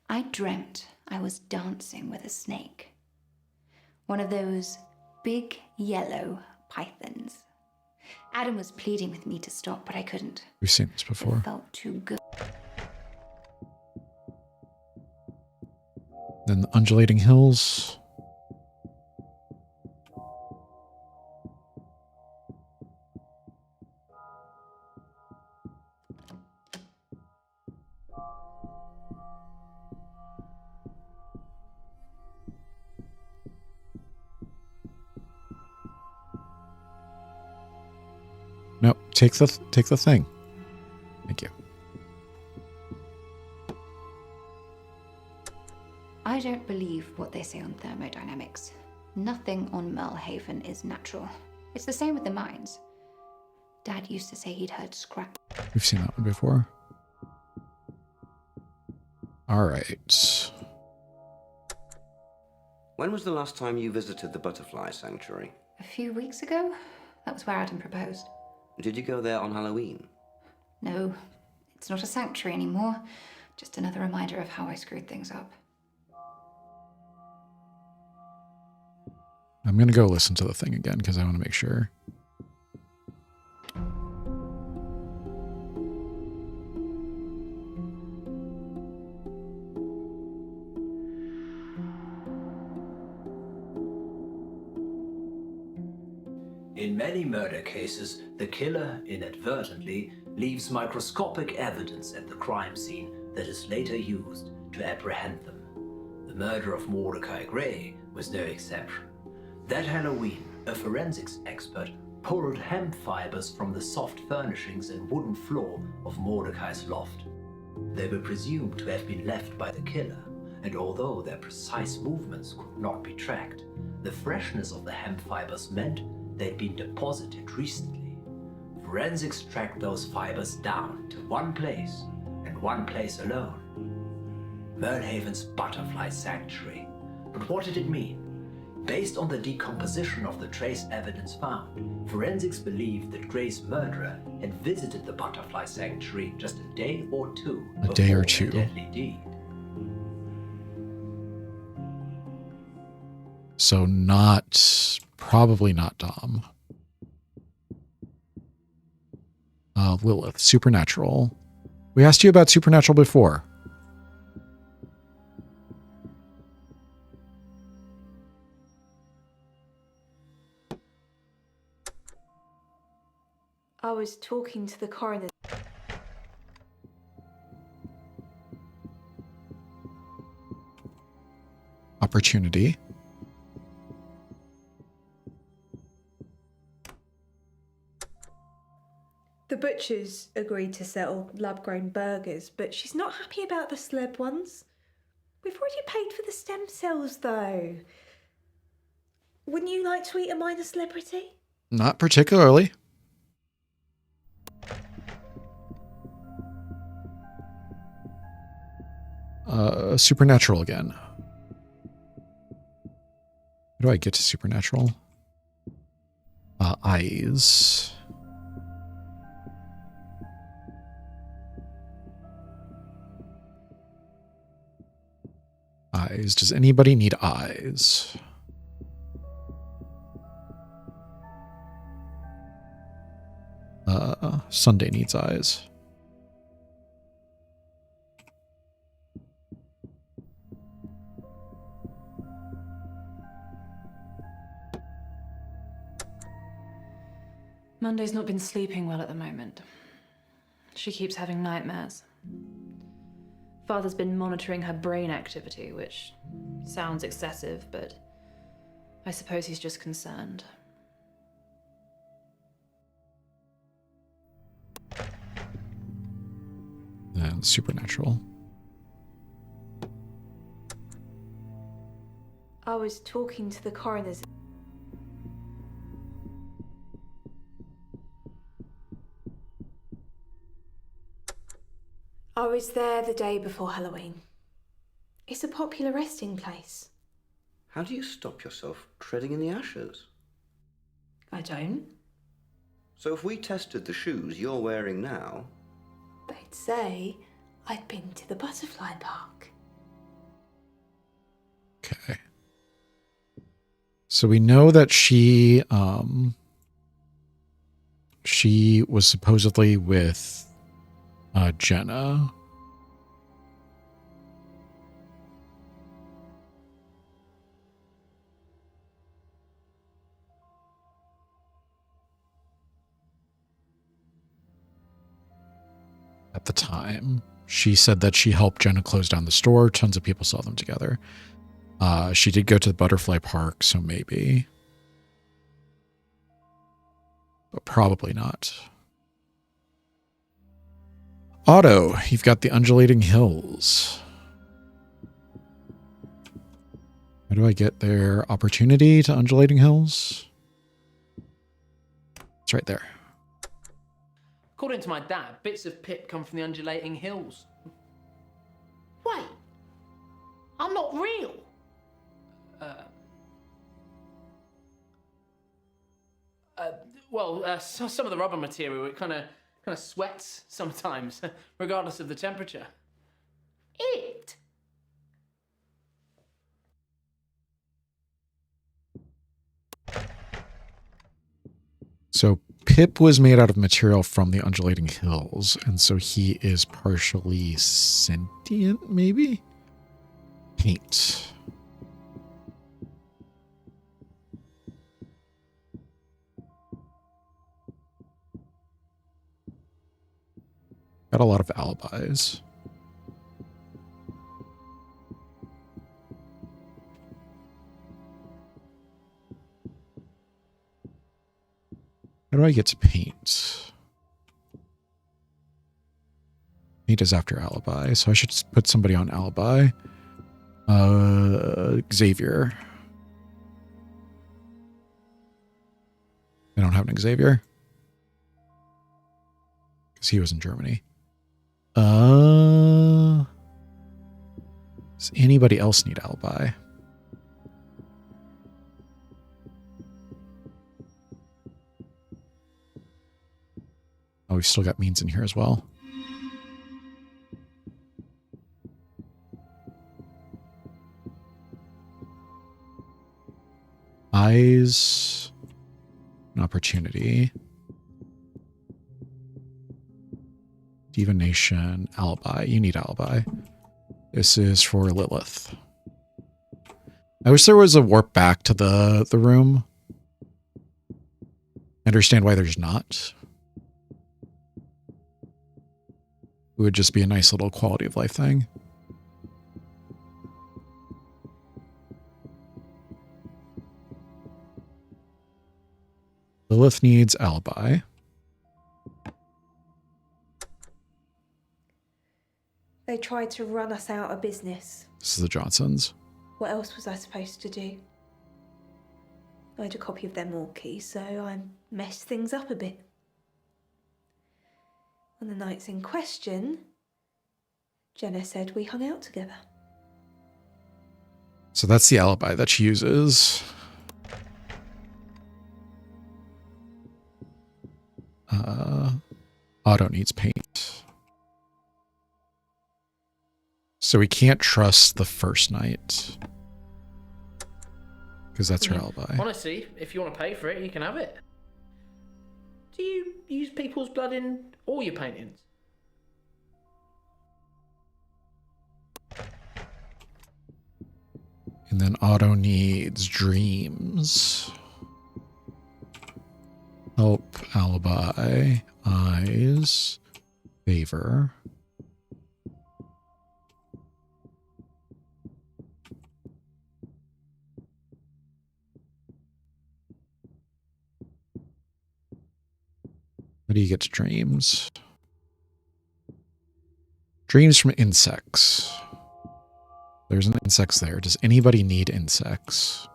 I dreamt I was dancing with a snake. One of those big yellow pythons. Adam was pleading with me to stop, but I couldn't. We've seen this before. It felt too good. Then the undulating hills. take the thing. Thank you. I don't believe what they say on thermodynamics. Nothing on Merlehaven is natural. It's the same with the mines. Dad used to say he'd heard scrap. We've seen that one before. All right. When was the last time you visited the butterfly sanctuary? A few weeks ago? That was where Adam proposed. Did you go there on Halloween? No, it's not a sanctuary anymore. Just another reminder of how I screwed things up. I'm going to go listen to the thing again because I want to make sure. In many murder cases, the killer inadvertently leaves microscopic evidence at the crime scene that is later used to apprehend them. The murder of Mordechai Grey was no exception. That Halloween, a forensics expert pulled hemp fibers from the soft furnishings and wooden floor of Mordechai's loft. They were presumed to have been left by the killer, and although their precise movements could not be tracked, the freshness of the hemp fibers meant they'd been deposited recently. Forensics tracked those fibers down to one place, and one place alone. Merlehaven's butterfly sanctuary. But what did it mean? Based on the decomposition of the trace evidence found, forensics believed that Grey's murderer had visited the butterfly sanctuary just a day or two before the deadly deed. So probably not Dom. Lilith, Supernatural. We asked you about Supernatural before. I was talking to the coroner. Opportunity. The butchers agreed to settle lab-grown burgers, but she's not happy about the celeb ones. We've already paid for the stem cells, though. Wouldn't you like to eat a minor celebrity? Not particularly. Supernatural again. How do I get to Supernatural? Eyes. Eyes. Does anybody need eyes? Sunday needs eyes. Monday's not been sleeping well at the moment. She keeps having nightmares. Father's been monitoring her brain activity, which sounds excessive, but I suppose he's just concerned. And Supernatural. I was talking to the coroners. I was there the day before Halloween. It's a popular resting place. How do you stop yourself treading in the ashes? I don't. So if we tested the shoes you're wearing now... They'd say I'd been to the butterfly park. Okay. So we know that she was supposedly with Jenna. At the time, she said that she helped Jenna close down the store. Tons of people saw them together. She did go to the butterfly park, so maybe. But probably not. Otto, you've got the undulating hills. How do I get their opportunity to undulating hills? It's right there. According to my dad, bits of Pip come from the undulating hills. Wait, I'm not real. Some of the rubber material, it kind of sweats sometimes, regardless of the temperature. It. So Pip was made out of material from the undulating hills, and so he is partially sentient, maybe? Paint. Got a lot of alibis. How do I get to paint? Paint is after alibi, so I should put somebody on alibi. Xavier. I don't have an Xavier. Because he was in Germany. Does anybody else need alibi? Oh, we've still got means in here as well. Eyes. An opportunity. Divination. Alibi. You need alibi. This is for Lilith. I wish there was a warp back to the room. I understand why there's not. It would just be a nice little quality of life thing. Lilith needs alibi. They tried to run us out of business. This is the Johnsons. What else was I supposed to do? I had a copy of their Morkey, so I messed things up a bit. On the nights in question, Jenna said we hung out together. So that's the alibi that she uses. Otto needs paint. So we can't trust the first night. Because that's her alibi. Honestly, if you want to pay for it, you can have it. Do you use people's blood in all your paintings? And then Otto needs dreams. Help, alibi, eyes, favor. How do you get to dreams? Dreams from insects. There's an insects there. Does anybody need insects?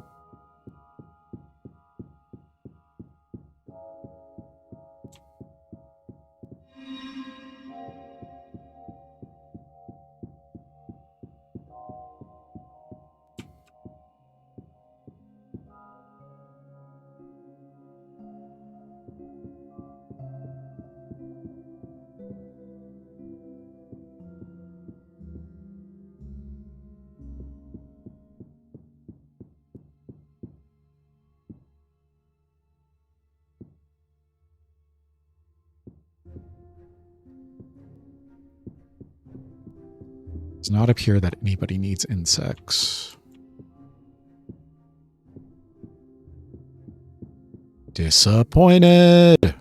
Does not appear that anybody needs insects. Disappointed.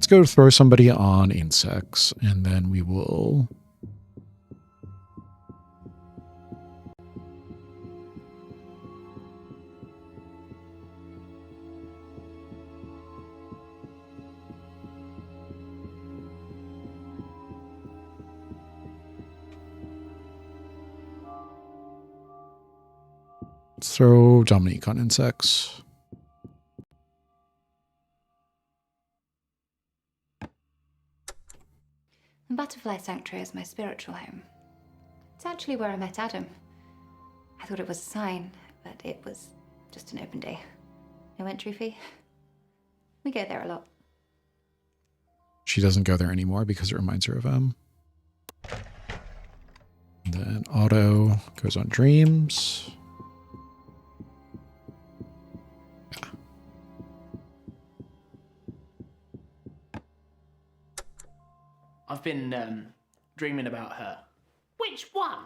let's go throw somebody on insects, and then we will... Let's throw Dominique on insects. The Butterfly Sanctuary is my spiritual home. It's actually where I met Adam. I thought it was a sign, but it was just an open day. No entry fee. We go there a lot. She doesn't go there anymore because it reminds her of him. And then Otto goes on dreams. Yeah. I've been dreaming about her. Which one?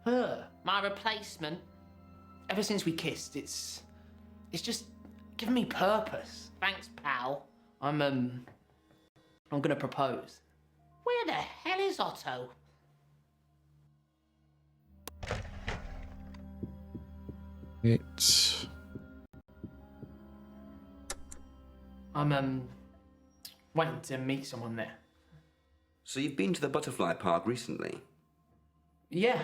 Her, my replacement. Ever since we kissed, it's just given me purpose. Thanks, pal. I'm gonna propose. Where the hell is Otto? It's... I'm waiting to meet someone there. So you've been to the butterfly park recently? Yeah,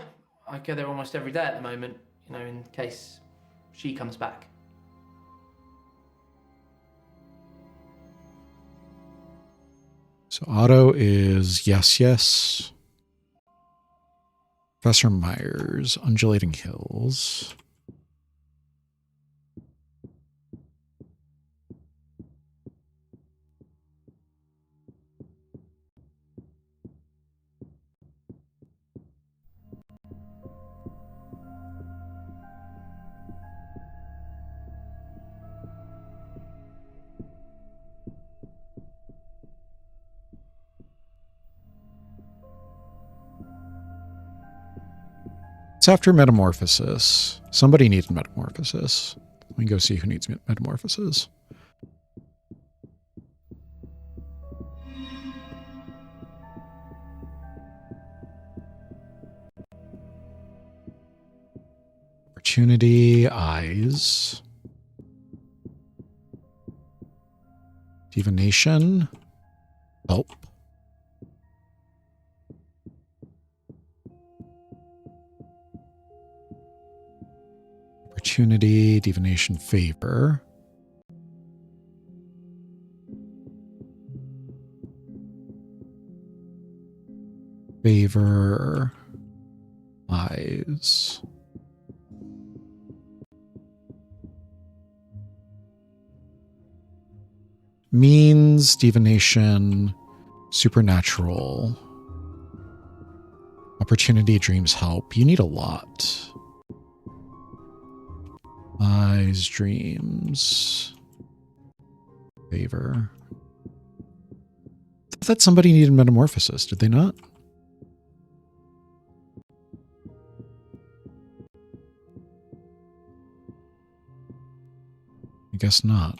I go there almost every day at the moment, you know, in case she comes back. So Otto is yes, yes. Professor Myers, undulating hills. It's after metamorphosis. Somebody needed metamorphosis. Let me go see who needs metamorphosis. Opportunity, eyes. Divination. Help. Opportunity, divination, favor. Favor, eyes. Means, divination, supernatural. Opportunity, dreams, help. You need a lot. Eyes, dreams, favor. I thought somebody needed metamorphosis, did they not? I guess not.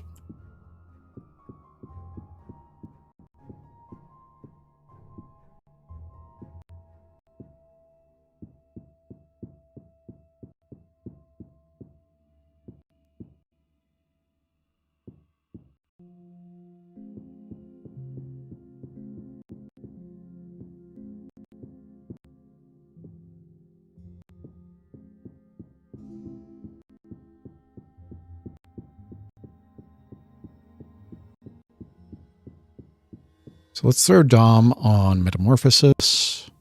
So let's throw Dom on metamorphosis.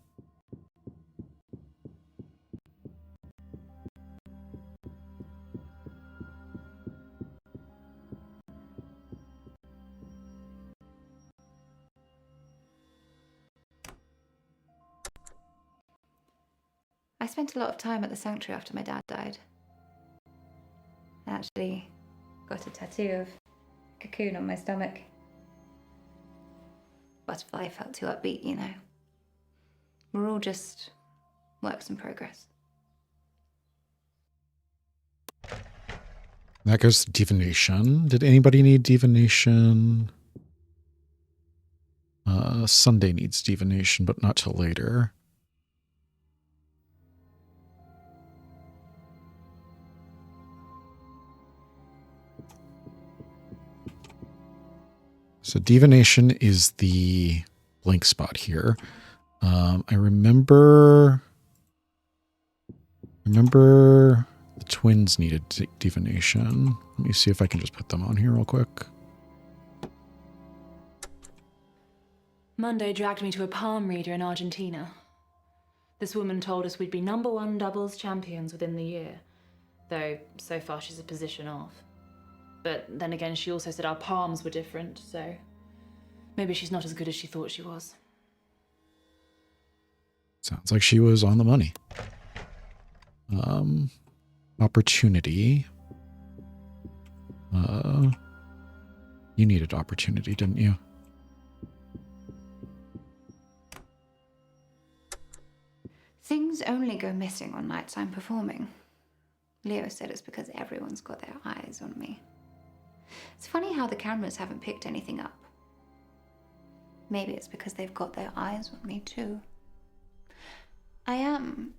I spent a lot of time at the sanctuary after my dad died. I actually got a tattoo of a cocoon on my stomach. Butterfly felt too upbeat, you know. We're all just works in progress. That goes to divination. Did anybody need divination? Sunday needs divination, but not till later. So divination is the blank spot here. I remember the twins needed divination. Let me see if I can just put them on here real quick. Monday dragged me to a palm reader in Argentina. This woman told us we'd be #1 doubles champions within the year, though so far she's a position off. But then again, she also said our palms were different, so maybe she's not as good as she thought she was. Sounds like she was on the money. Opportunity. You needed opportunity, didn't you? Things only go missing on nights I'm performing. Leo said it's because everyone's got their eyes on me. It's funny how the cameras haven't picked anything up. Maybe it's because they've got their eyes on me too. I am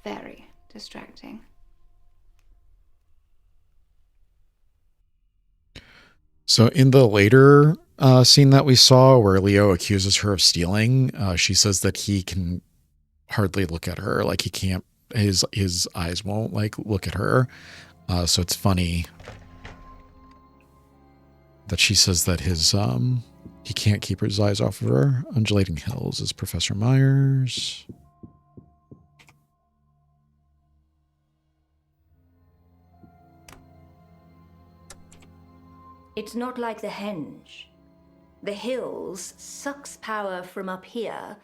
very distracting. So in the later scene that we saw where Leo accuses her of stealing, she says that he can hardly look at her. Like he can't, his eyes won't like look at her. So it's funny that she says that his, he can't keep his eyes off of her. Undulating Hills is Professor Myers. It's not like the henge. The hills sucks power from up here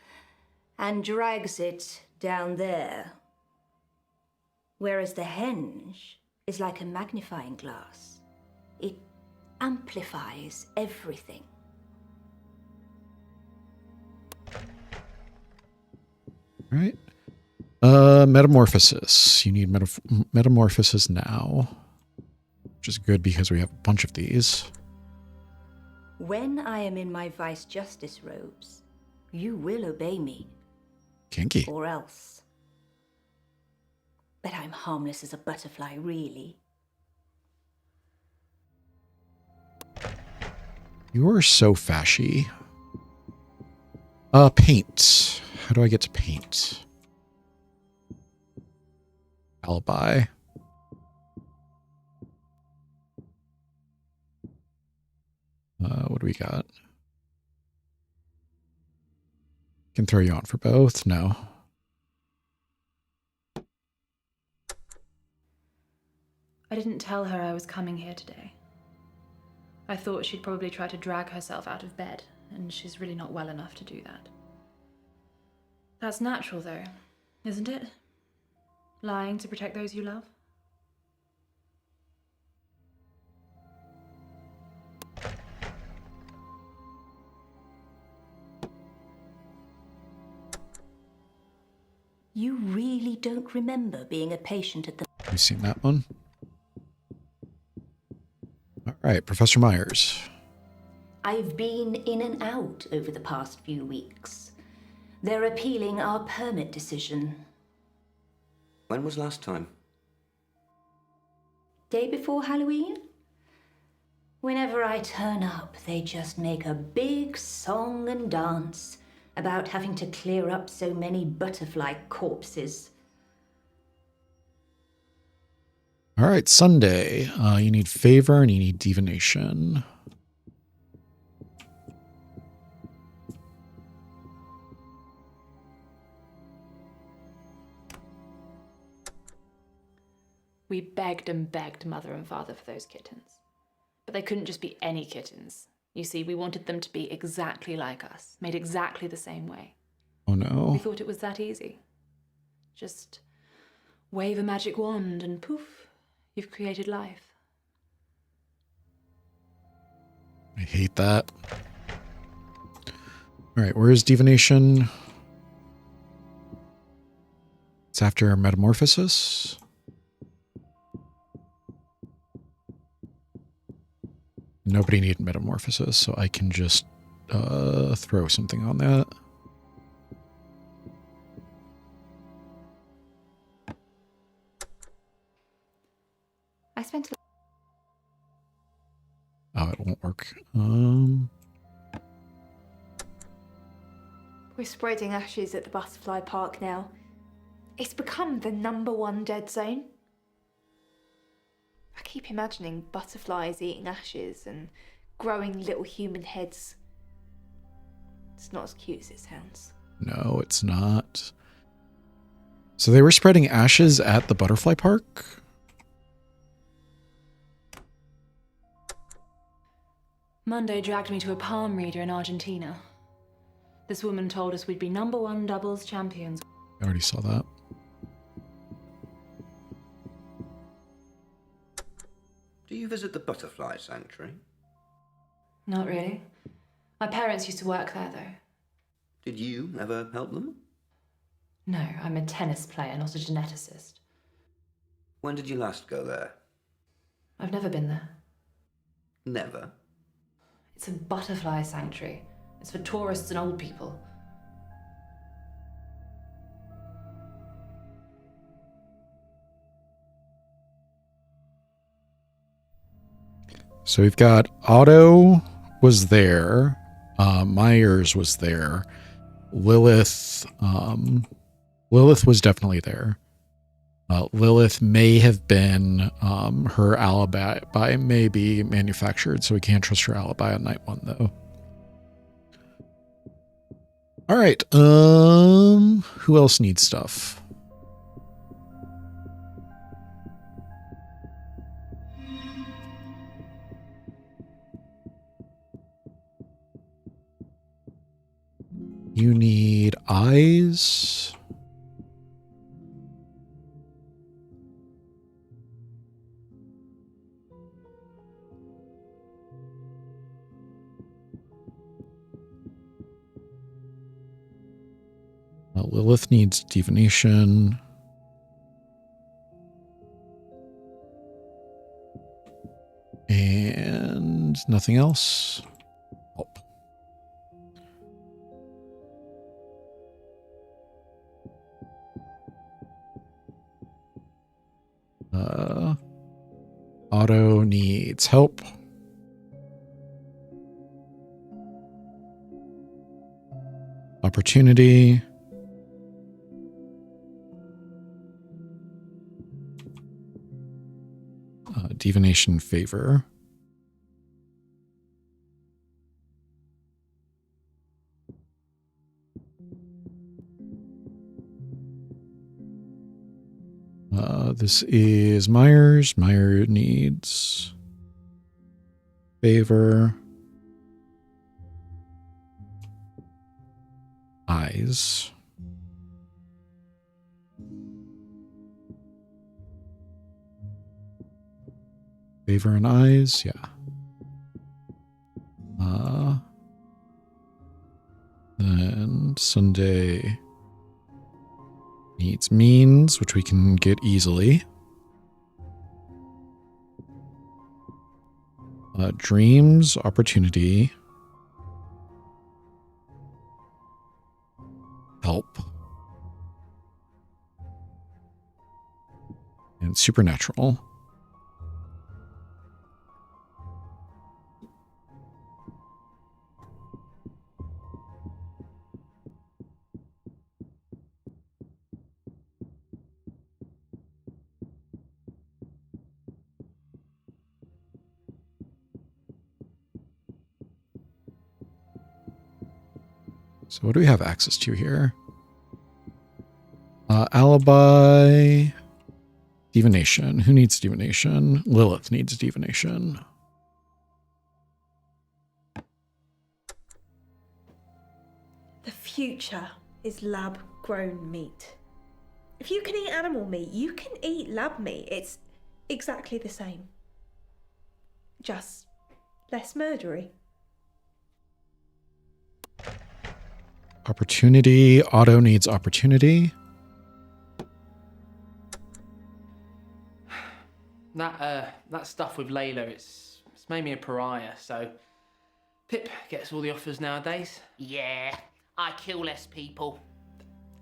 and drags it down there. Whereas the henge is like a magnifying glass. It amplifies everything. All right. Metamorphosis. You need metamorphosis now. Which is good because we have a bunch of these. When I am in my Vice Justice robes, you will obey me. Kinky. Or else. But I'm harmless as a butterfly, really. You are so fashy. Paint. How do I get to paint? Alibi. What do we got? Can throw you on for both? No. I didn't tell her I was coming here today. I thought she'd probably try to drag herself out of bed, and she's really not well enough to do that. That's natural, though, isn't it? Lying to protect those you love? You really don't remember being a patient at the... You seen that one? All right, Professor Myers. I've been in and out over the past few weeks. They're appealing our permit decision. When was last time? Day before Halloween? Whenever I turn up, they just make a big song and dance about having to clear up so many butterfly corpses. All right, Sunday. You need favor and you need divination. We begged and begged Mother and Father for those kittens. But they couldn't just be any kittens. You see, we wanted them to be exactly like us, made exactly the same way. Oh no. We thought it was that easy. Just wave a magic wand and poof, you've created life. I hate that. All right, where is divination? It's after metamorphosis. Nobody needed metamorphosis, so I can just throw something on that. I spent a... Oh, it won't work. We're spreading ashes at the butterfly park now. It's become the #1 dead zone. I keep imagining butterflies eating ashes and growing little human heads. It's not as cute as it sounds. No, it's not. So they were spreading ashes at the butterfly park? Monday dragged me to a palm reader in Argentina. This woman told us we'd be #1 doubles champions. I already saw that. Do you visit the butterfly sanctuary? Not really. My parents used to work there, though. Did you ever help them? No, I'm a tennis player, not a geneticist. When did you last go there? I've never been there. Never? It's a butterfly sanctuary. It's for tourists and old people. So we've got Otto was there. Myers was there. Lilith was definitely there. Lilith may have been, her alibi may be manufactured, so we can't trust her alibi on night 1 though. All right. Who else needs stuff? You need eyes. Lilith needs divination. And nothing else. Help. Otto needs help. Opportunity. Divination favor. This is Myers. Myers needs favor. Eyes. Favor and eyes, yeah. Then Sunday needs means, which we can get easily. Dreams, opportunity. Help. And supernatural. So what do we have access to here? Alibi, divination. Who needs divination? Lilith needs divination. The future is lab-grown meat. If you can eat animal meat, you can eat lab meat. It's exactly the same. Just less murdery. Opportunity. Otto needs opportunity. That stuff with Layla, it's made me a pariah, so Pip gets all the offers nowadays. Yeah, I kill less people.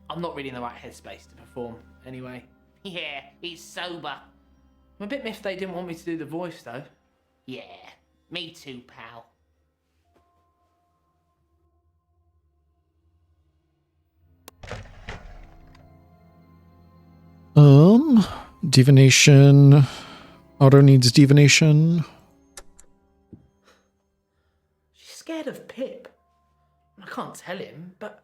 I'm not really in the right headspace to perform, anyway. Yeah, he's sober. I'm a bit miffed they didn't want me to do the voice, though. Yeah, me too, pal. Divination. Otto needs divination. She's scared of Pip. I can't tell him, but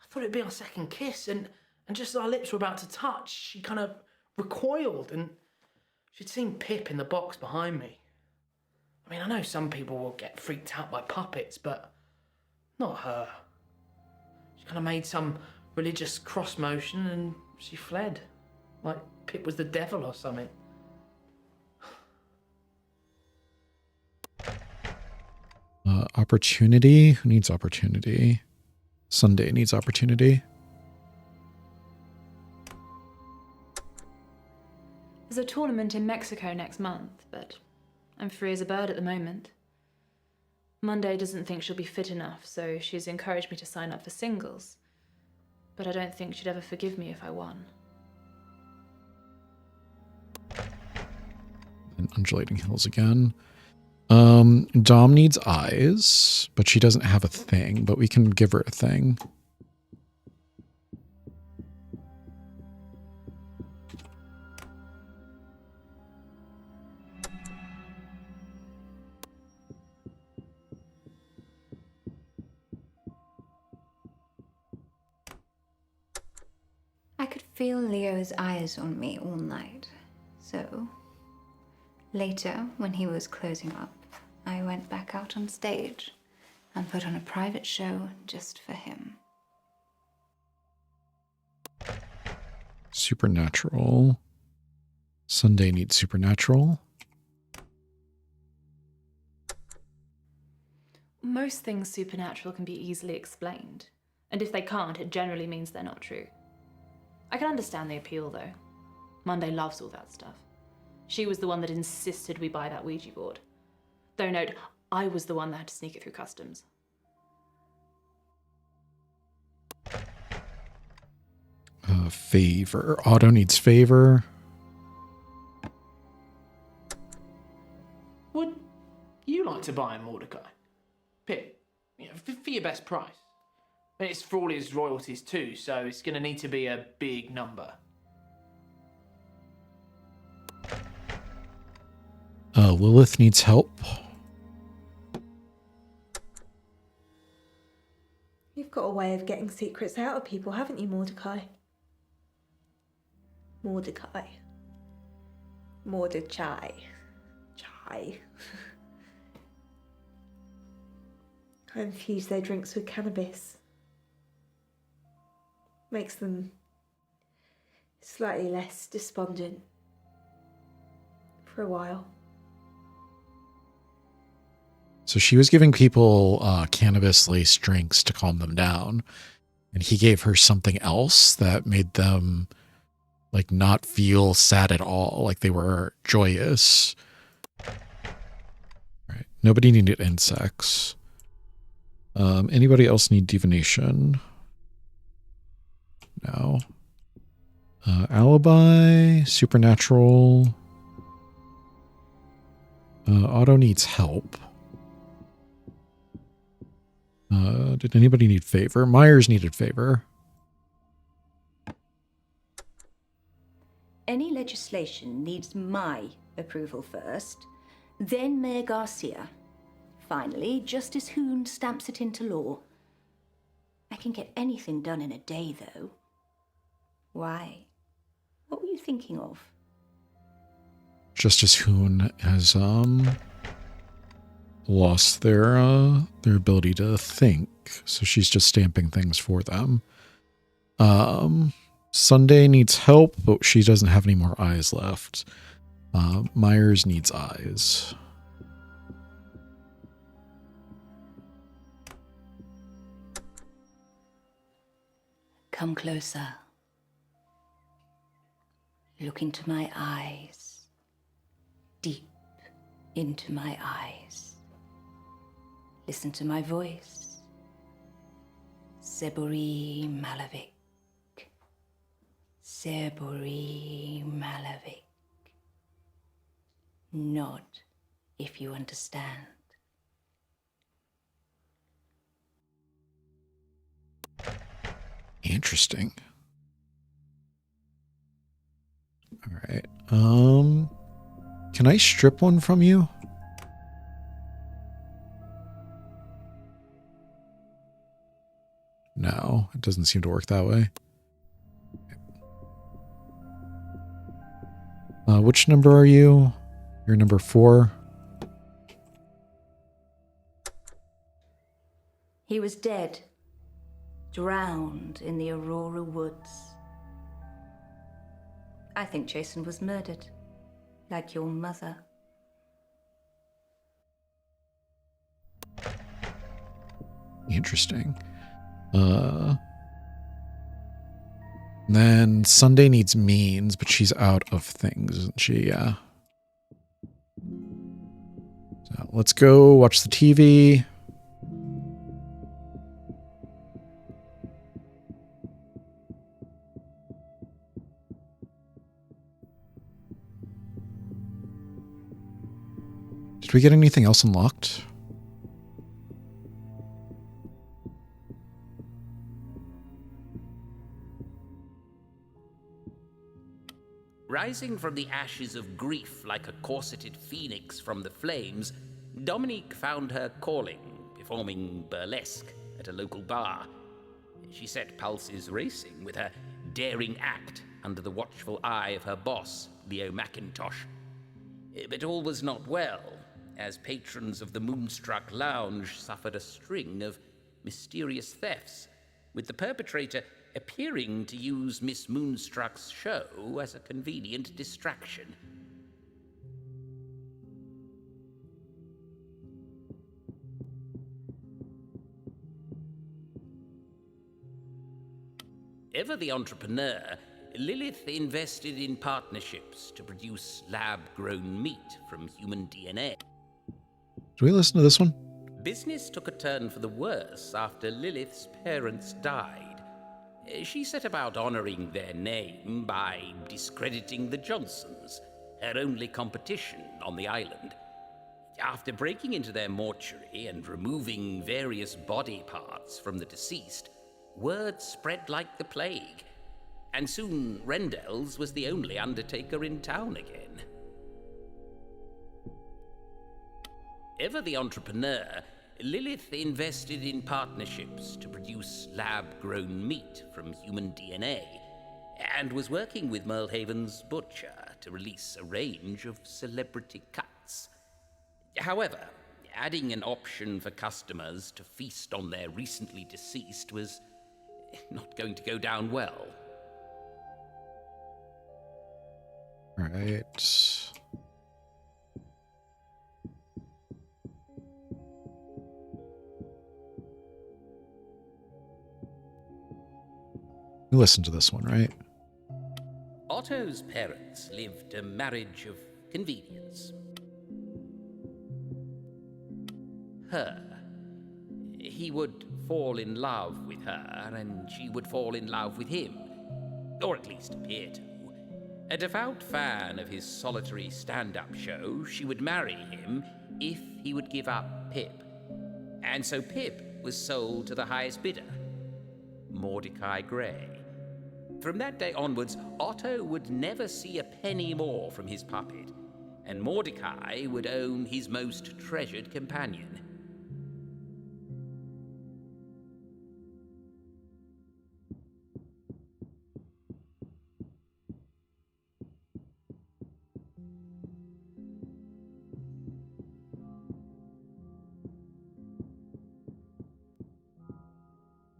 I thought it'd be our second kiss, and just as our lips were about to touch, she kind of recoiled, and she'd seen Pip in the box behind me. I mean, I know some people will get freaked out by puppets, but not her. She kind of made some religious cross motion, and she fled. Like Pip was the devil or something. Opportunity? Who needs opportunity? Sunday needs opportunity. There's a tournament in Mexico next month, but I'm free as a bird at the moment. Monday doesn't think she'll be fit enough, so she's encouraged me to sign up for singles. But I don't think she'd ever forgive me if I won. And undulating hills again. Dom needs eyes, but she doesn't have a thing, but we can give her a thing. I could feel Leo's eyes on me all night, so later, when he was closing up, I went back out on stage and put on a private show just for him. Supernatural. Sunday needs supernatural. Most things supernatural can be easily explained, and if they can't, it generally means they're not true. I can understand the appeal, though. Monday loves all that stuff. She was the one that insisted we buy that Ouija board. Though note, I was the one that had to sneak it through customs. Favor. Otto needs favor. Would you like to buy Mordechai? Pip, for your best price. And it's for all his royalties too, so it's going to need to be a big number. Lilith needs help. You've got a way of getting secrets out of people, haven't you, Mordechai? Mordechai. Mordechai. Chai. I infuse their drinks with cannabis. Makes them slightly less despondent. For a while. So she was giving people cannabis-laced drinks to calm them down. And he gave her something else that made them like not feel sad at all. Like they were joyous. Right. Nobody needed insects. Anybody else need divination? No. Alibi, supernatural. Otto needs help. Did anybody need favor? Myers needed favor. Any legislation needs my approval first, then Mayor Garcia. Finally, Justice Hoon stamps it into law. I can get anything done in a day, though. Why? What were you thinking of? Justice Hoon has lost their ability to think, so she's just stamping things for them. Sunday needs help, but she doesn't have any more eyes left. Myers needs eyes. Come closer. Look into my eyes. Deep into my eyes. Listen to my voice. Seburi Malavik. Seburi Malavik. Nod if you understand. Interesting. All right. Can I strip one from you? No, it doesn't seem to work that way. Which number are you? You're number 4. He was dead, drowned in the Aurora woods. I think Jason was murdered, like your mother. Interesting. Then Sunday needs means, but she's out of things, isn't she? Yeah. So let's go watch the TV. Did we get anything else unlocked? Rising from the ashes of grief like a corseted phoenix from the flames, Dominique found her calling, performing burlesque at a local bar. She set pulses racing with her daring act under the watchful eye of her boss, Leo McIntosh. But all was not well, as patrons of the Moonstruck Lounge suffered a string of mysterious thefts, with the perpetrator appearing to use Miss Moonstruck's show as a convenient distraction. Ever the entrepreneur, Lilith invested in partnerships to produce lab-grown meat from human DNA. Do we listen to this one? Business took a turn for the worse after Lilith's parents died. She set about honoring their name by discrediting the Johnsons, her only competition on the island. After breaking into their mortuary and removing various body parts from the deceased, word spread like the plague, and soon Rendell's was the only undertaker in town again. Ever the entrepreneur, Lilith invested in partnerships to produce lab-grown meat from human DNA, and was working with Merlehaven's butcher to release a range of celebrity cuts. However, adding an option for customers to feast on their recently deceased was not going to go down well. All right. You listen to this one, right? Otto's parents lived a marriage of convenience. Her. He would fall in love with her, and she would fall in love with him, or at least appear to. A devout fan of his solitary stand-up show, she would marry him if he would give up Pip. And so Pip was sold to the highest bidder, Mordechai Grey. From that day onwards, Otto would never see a penny more from his puppet, and Mordechai would own his most treasured companion.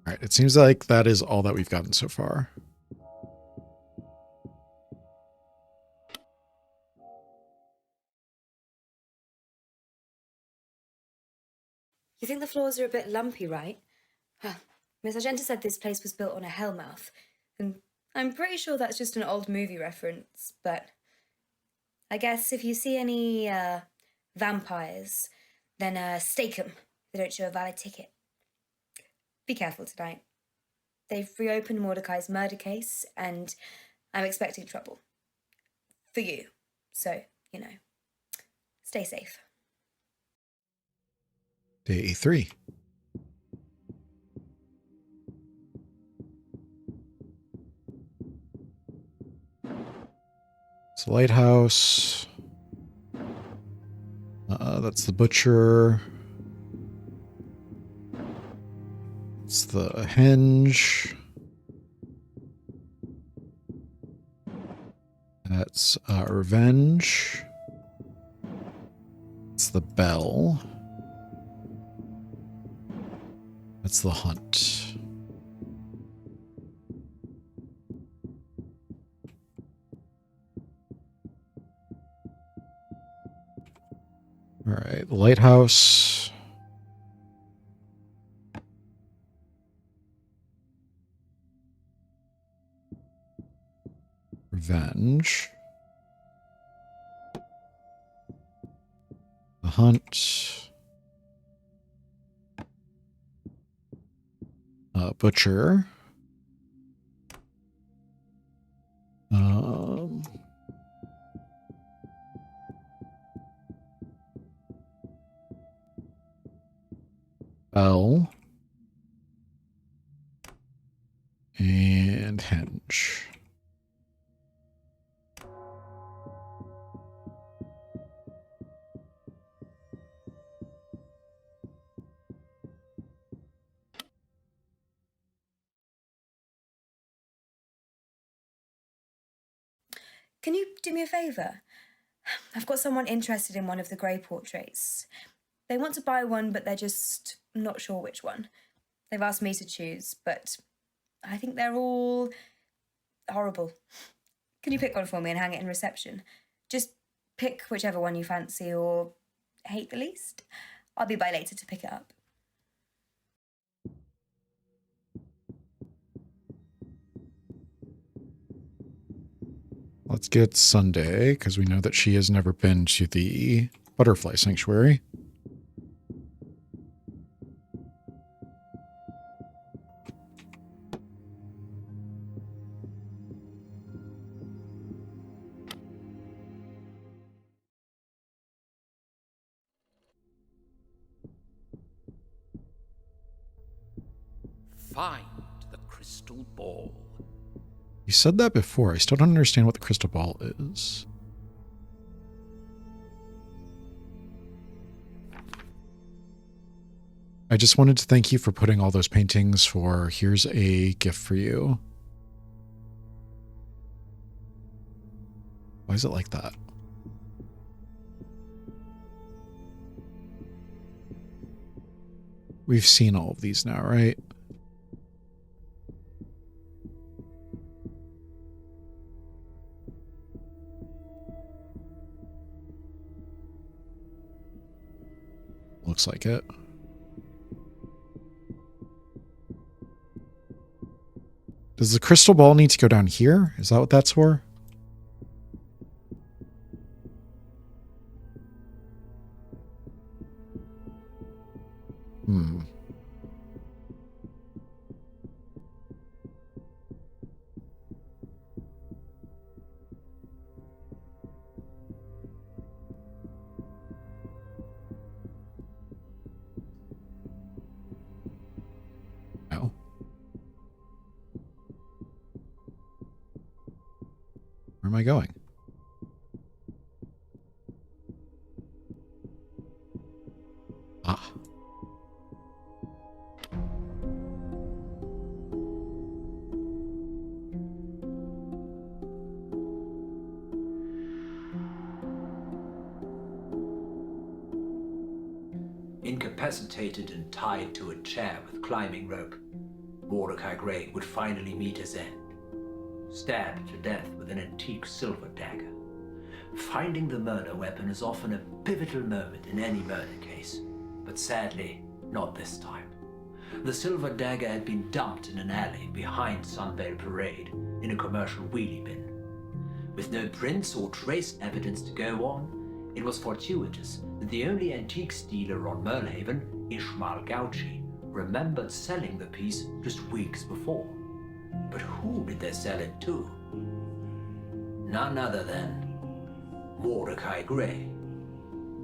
All right. It seems like that is all that we've gotten so far. You think the floors are a bit lumpy, right? Miss Argenta said this place was built on a hellmouth, and I'm pretty sure that's just an old movie reference, but I guess if you see any vampires, then stake 'em. they don't show a valid ticket. Be careful tonight. They've reopened Mordechai's murder case, and I'm expecting trouble. For you. So, stay safe. Day 3. It's the lighthouse. That's the butcher. It's the henge. That's revenge. It's the bell. That's the hunt. All right, the lighthouse. Revenge. The hunt. Butcher. Bell. And henge. Can you do me a favour? I've got someone interested in one of the Grey portraits. They want to buy one, but they're just not sure which one. They've asked me to choose, but I think they're all horrible. Can you pick one for me and hang it in reception? Just pick whichever one you fancy or hate the least. I'll be by later to pick it up. Let's get Sunday, because we know that she has never been to the Butterfly Sanctuary. Find the crystal ball. You said that before. I still don't understand what the crystal ball is. I just wanted to thank you for putting all those paintings for here's a gift for you. Why is it like that? We've seen all of these now, right? Looks like it. Does the crystal ball need to go down here? Is that what that's for? No. Where am I going? Ah. Incapacitated and tied to a chair with climbing rope, Mordechai Grey would finally meet his end. Stabbed to death with an antique silver dagger. Finding the murder weapon is often a pivotal moment in any murder case, but sadly, not this time. The silver dagger had been dumped in an alley behind Sunvale Parade in a commercial wheelie bin. With no prints or trace evidence to go on, it was fortuitous that the only antique dealer on Merlhaven Ishmael Gauchi, remembered selling the piece just weeks before. But who did they sell it to? None other than Mordechai Grey.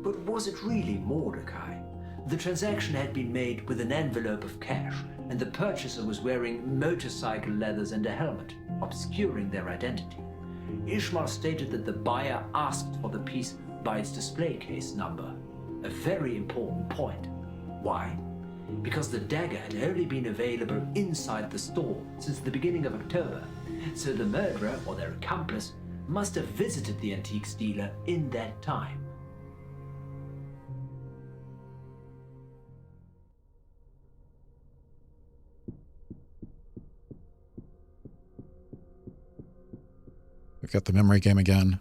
But was it really Mordechai? The transaction had been made with an envelope of cash, and the purchaser was wearing motorcycle leathers and a helmet, obscuring their identity. Ishmael stated that the buyer asked for the piece by its display case number. A very important point. Why? Because the dagger had only been available inside the store since the beginning of October, so the murderer or their accomplice must have visited the antiques dealer in that time. We've got the memory game again.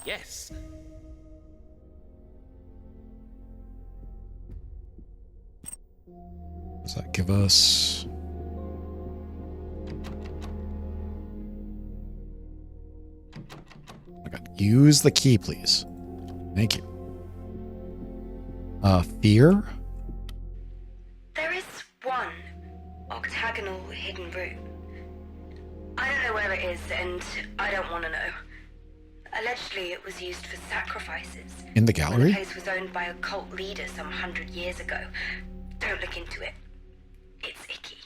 Yes. Does that give us... Okay. Use the key, please. Thank you. Fear? There is one octagonal hidden room. I don't know where it is, and I don't want to know. Allegedly, it was used for sacrifices. In the When gallery? the place was owned by a cult leader some 100 years ago. Don't look into it. It's icky.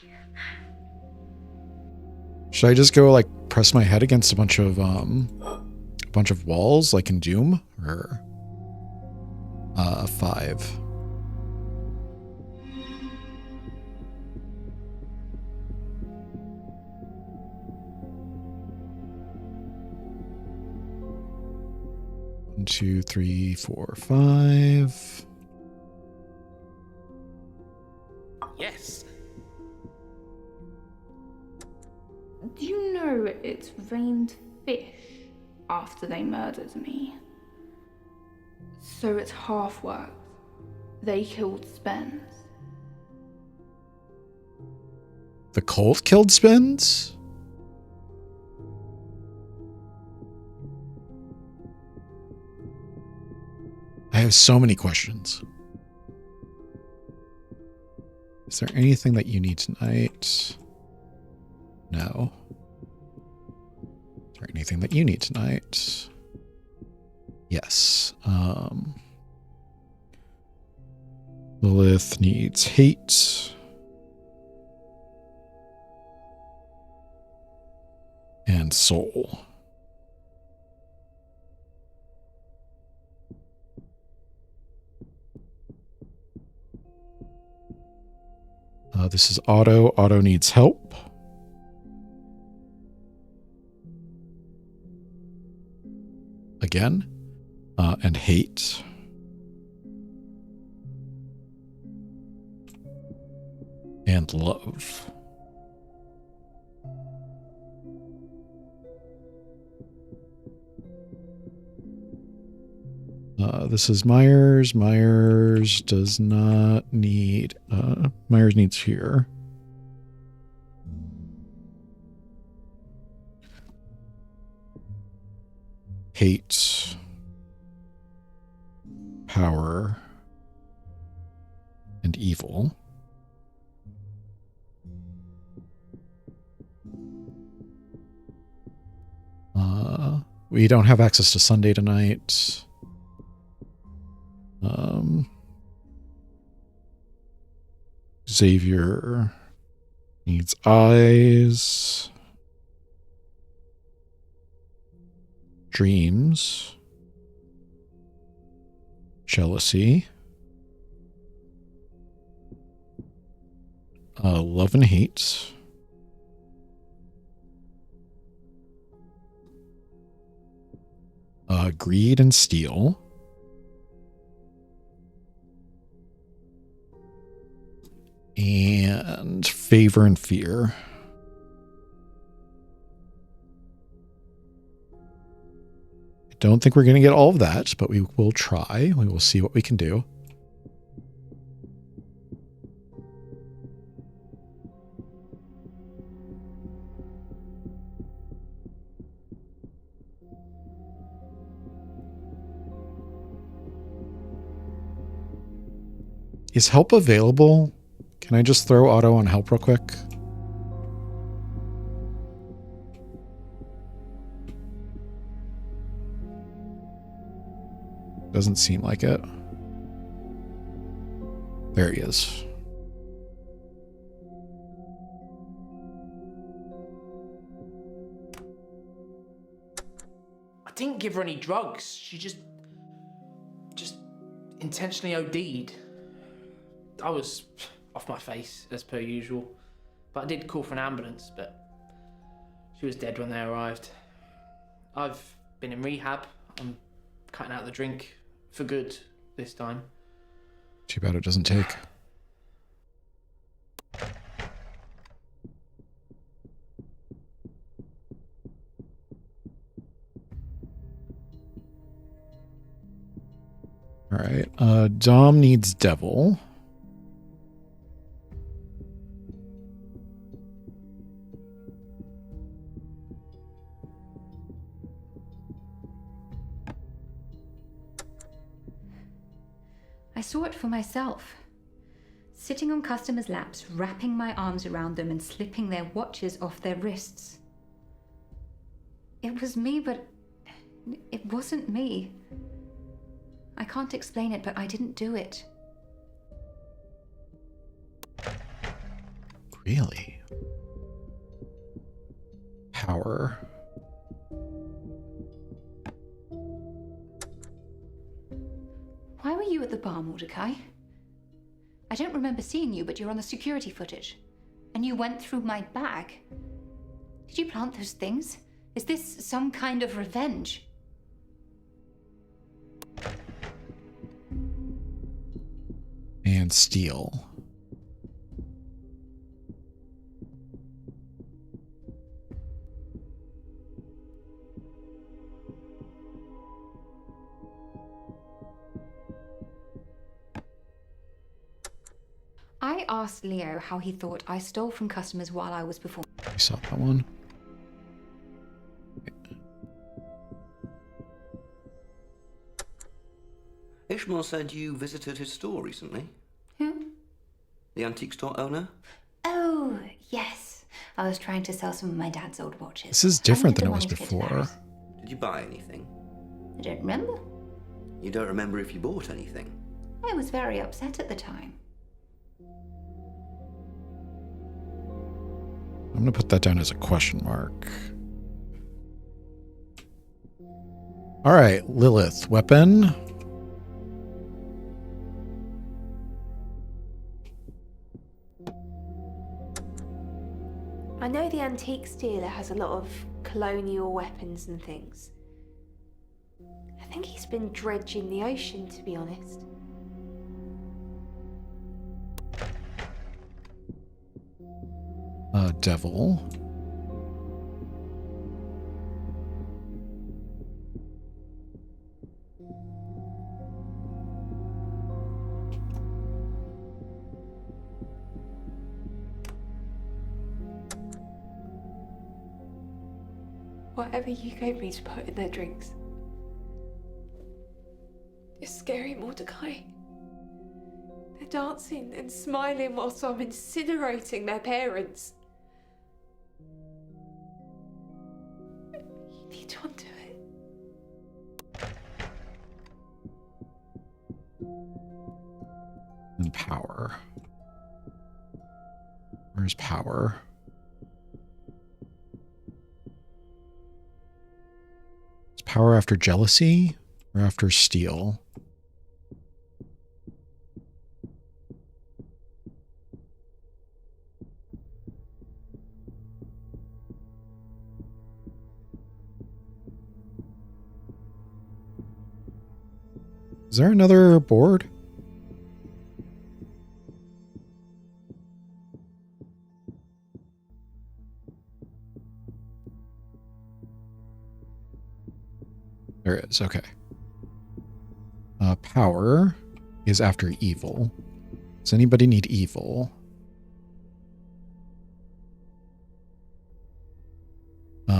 Should I just go, like, press my head against a bunch of walls, like in Doom? Or... 5. One, 2, 3, 4, 5. Yes. Do you know it's rained fish after they murdered me? So it's half worked. They killed Spence. The cult killed Spence? I have so many questions. Is there anything that you need tonight? No. Is there anything that you need tonight? Yes. Lilith needs hate. And soul. This is Otto. Otto needs help. Again. And hate. And love. This is Myers. Myers does not need... Myers needs here. Hate. Power. And evil. We don't have access to Sunday tonight. Xavier needs eyes. Dreams. Jealousy. Love and hate. Greed and steal. and favor and fear. I don't think we're going to get all of that, but we will try. We will see what we can do. Is help available? Can I just throw auto on help real quick? Doesn't seem like it. There he is. I didn't give her any drugs. She just intentionally OD'd. I was off my face, as per usual. But I did call for an ambulance, but she was dead when they arrived. I've been in rehab. I'm cutting out the drink for good this time. Too bad it doesn't take. All right. Dom needs devil. I saw it for myself. Sitting on customers' laps, wrapping my arms around them and slipping their watches off their wrists. It was me, but it wasn't me. I can't explain it, but I didn't do it. Really? Power. Why were you at the bar, Mordechai? I don't remember seeing you, but you're on the security footage. And you went through my bag. Did you plant those things? Is this some kind of revenge? And steal. I asked Leo how he thought I stole from customers while I was performing. I saw that one. Ishmael said you visited his store recently. Who? The antique store owner? Oh, yes. I was trying to sell some of my dad's old watches. This is different than it was before. Did you buy anything? I don't remember. You don't remember if you bought anything? I was very upset at the time. I'm going to put that down as a question mark. All right, Lilith, weapon. I know the antiques dealer has a lot of colonial weapons and things. I think he's been dredging the ocean, to be honest. Devil. Whatever you gave me to put in their drinks. It's scary, Mordecai. They're dancing and smiling whilst I'm incinerating their parents. You need to undo it. And power. Where's power? Is power after jealousy or after steal? Is there another board? There is, okay. Power is after evil. Does anybody need evil?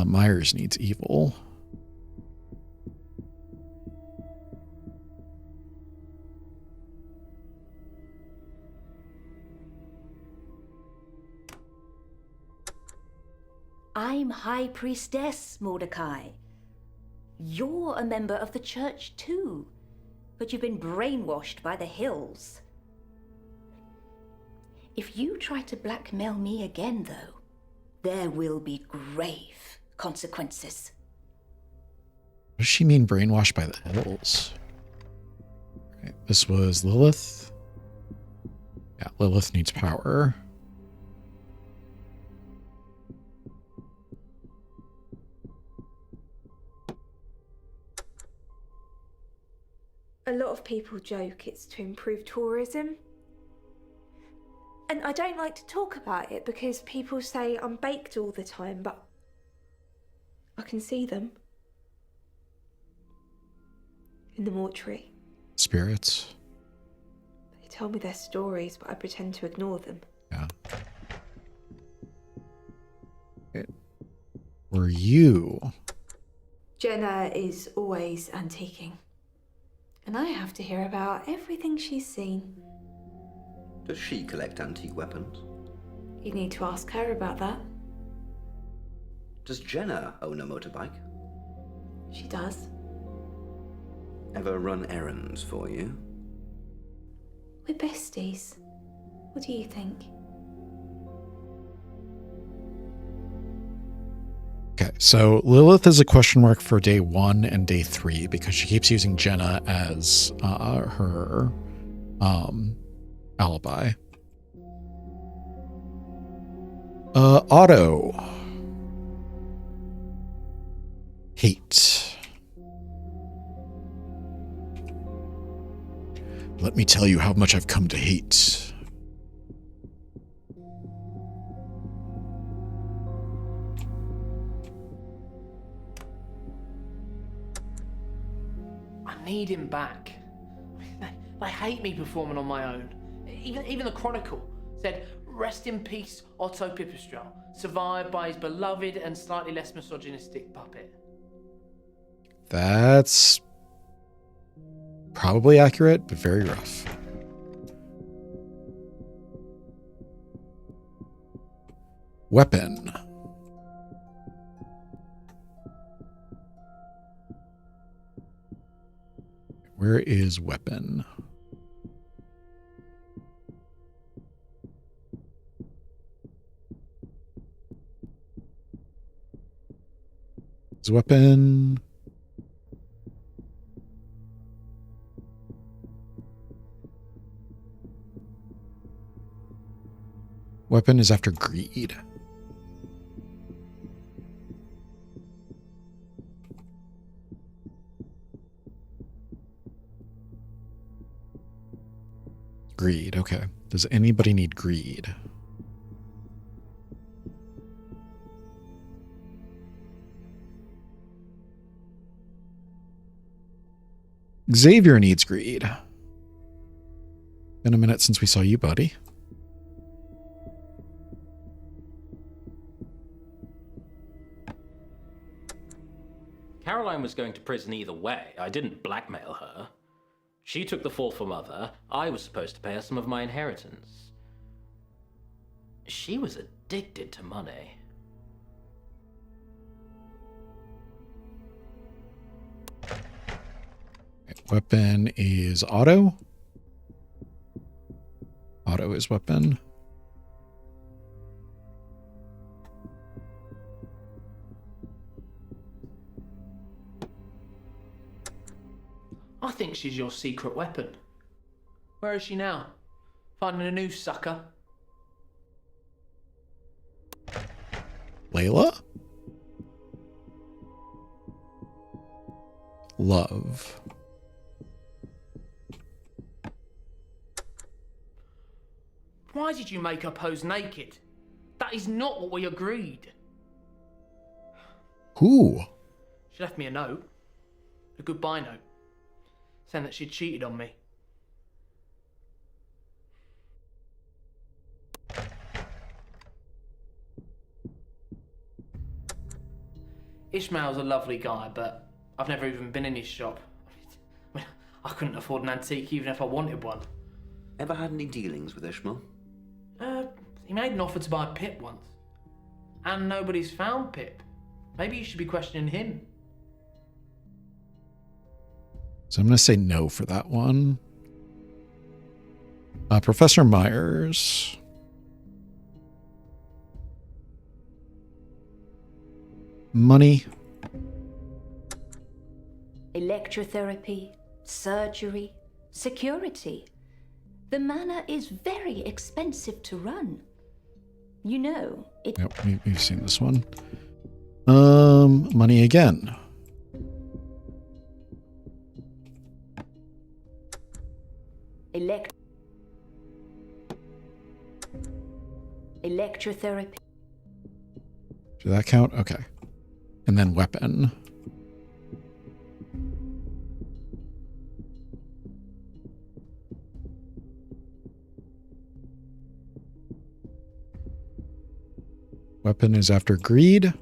Myers needs evil. I'm High Priestess Mordechai. You're a member of the church too, but you've been brainwashed by the hills. If you try to blackmail me again, though, there will be grave consequences. What does she mean brainwashed by the hills? Okay, this was Lilith. Yeah, Lilith needs power. A lot of people joke it's to improve tourism. And I don't like to talk about it because people say I'm baked all the time, but I can see them. In the mortuary. Spirits. They tell me their stories, but I pretend to ignore them. Yeah. Okay. Were you? Jenna is always antiquing. And I have to hear about everything she's seen. Does she collect antique weapons? You need to ask her about that. Does Jenna own a motorbike? She does. Ever run errands for you? We're besties. What do you think? Okay, so Lilith is a question mark for day 1 and day 3 because she keeps using Jenna as her alibi. Otto. Hate. Let me tell you how much I've come to hate. I need him back. They hate me performing on my own. Even the Chronicle said, "Rest in peace, Otto Pipistrel, survived by his beloved and slightly less misogynistic puppet." That's probably accurate, but very rough. Weapon. Where is weapon? Is weapon? Weapon is after greed. Greed, okay. Does anybody need greed? Xavier needs greed. Been a minute since we saw you, buddy. Caroline was going to prison either way. I didn't blackmail her. She took the fall for Mother. I was supposed to pay her some of my inheritance. She was addicted to money. Weapon is Otto. Otto is weapon. I think she's your secret weapon. Where is she now? Finding a new sucker? Layla? Love. Why did you make her pose naked? That is not what we agreed. Who? She left me a note. A goodbye note. Saying that she'd cheated on me. Ishmael's a lovely guy, but I've never even been in his shop. I mean, I couldn't afford an antique even if I wanted one. Ever had any dealings with Ishmael? He made an offer to buy Pip once. And nobody's found Pip. Maybe you should be questioning him. So I'm going to say no for that one. Professor Myers. Money. Electrotherapy, surgery, security. The manor is very expensive to run. You know, it... Yep, we've seen this one. Money again. Electrotherapy. Did that count? Okay. And then weapon. Weapon is after greed.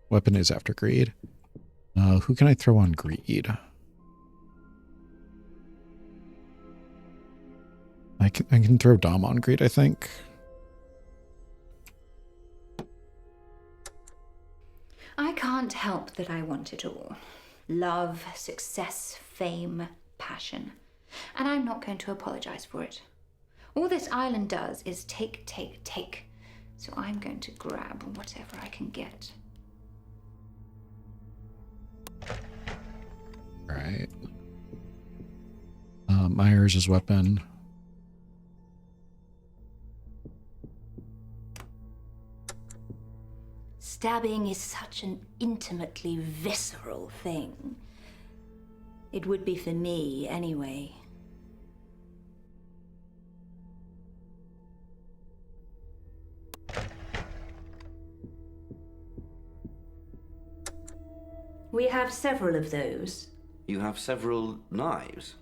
Weapon is after greed. Who can I throw on greed? I can throw Dom on greed, I think. I can't help that I want it all. Love, success, fame, passion. And I'm not going to apologize for it. All this island does is take, take, take. So I'm going to grab whatever I can get. Right. Myers' weapon. Stabbing is such an intimately visceral thing. It would be for me, anyway. We have several of those. You have several knives?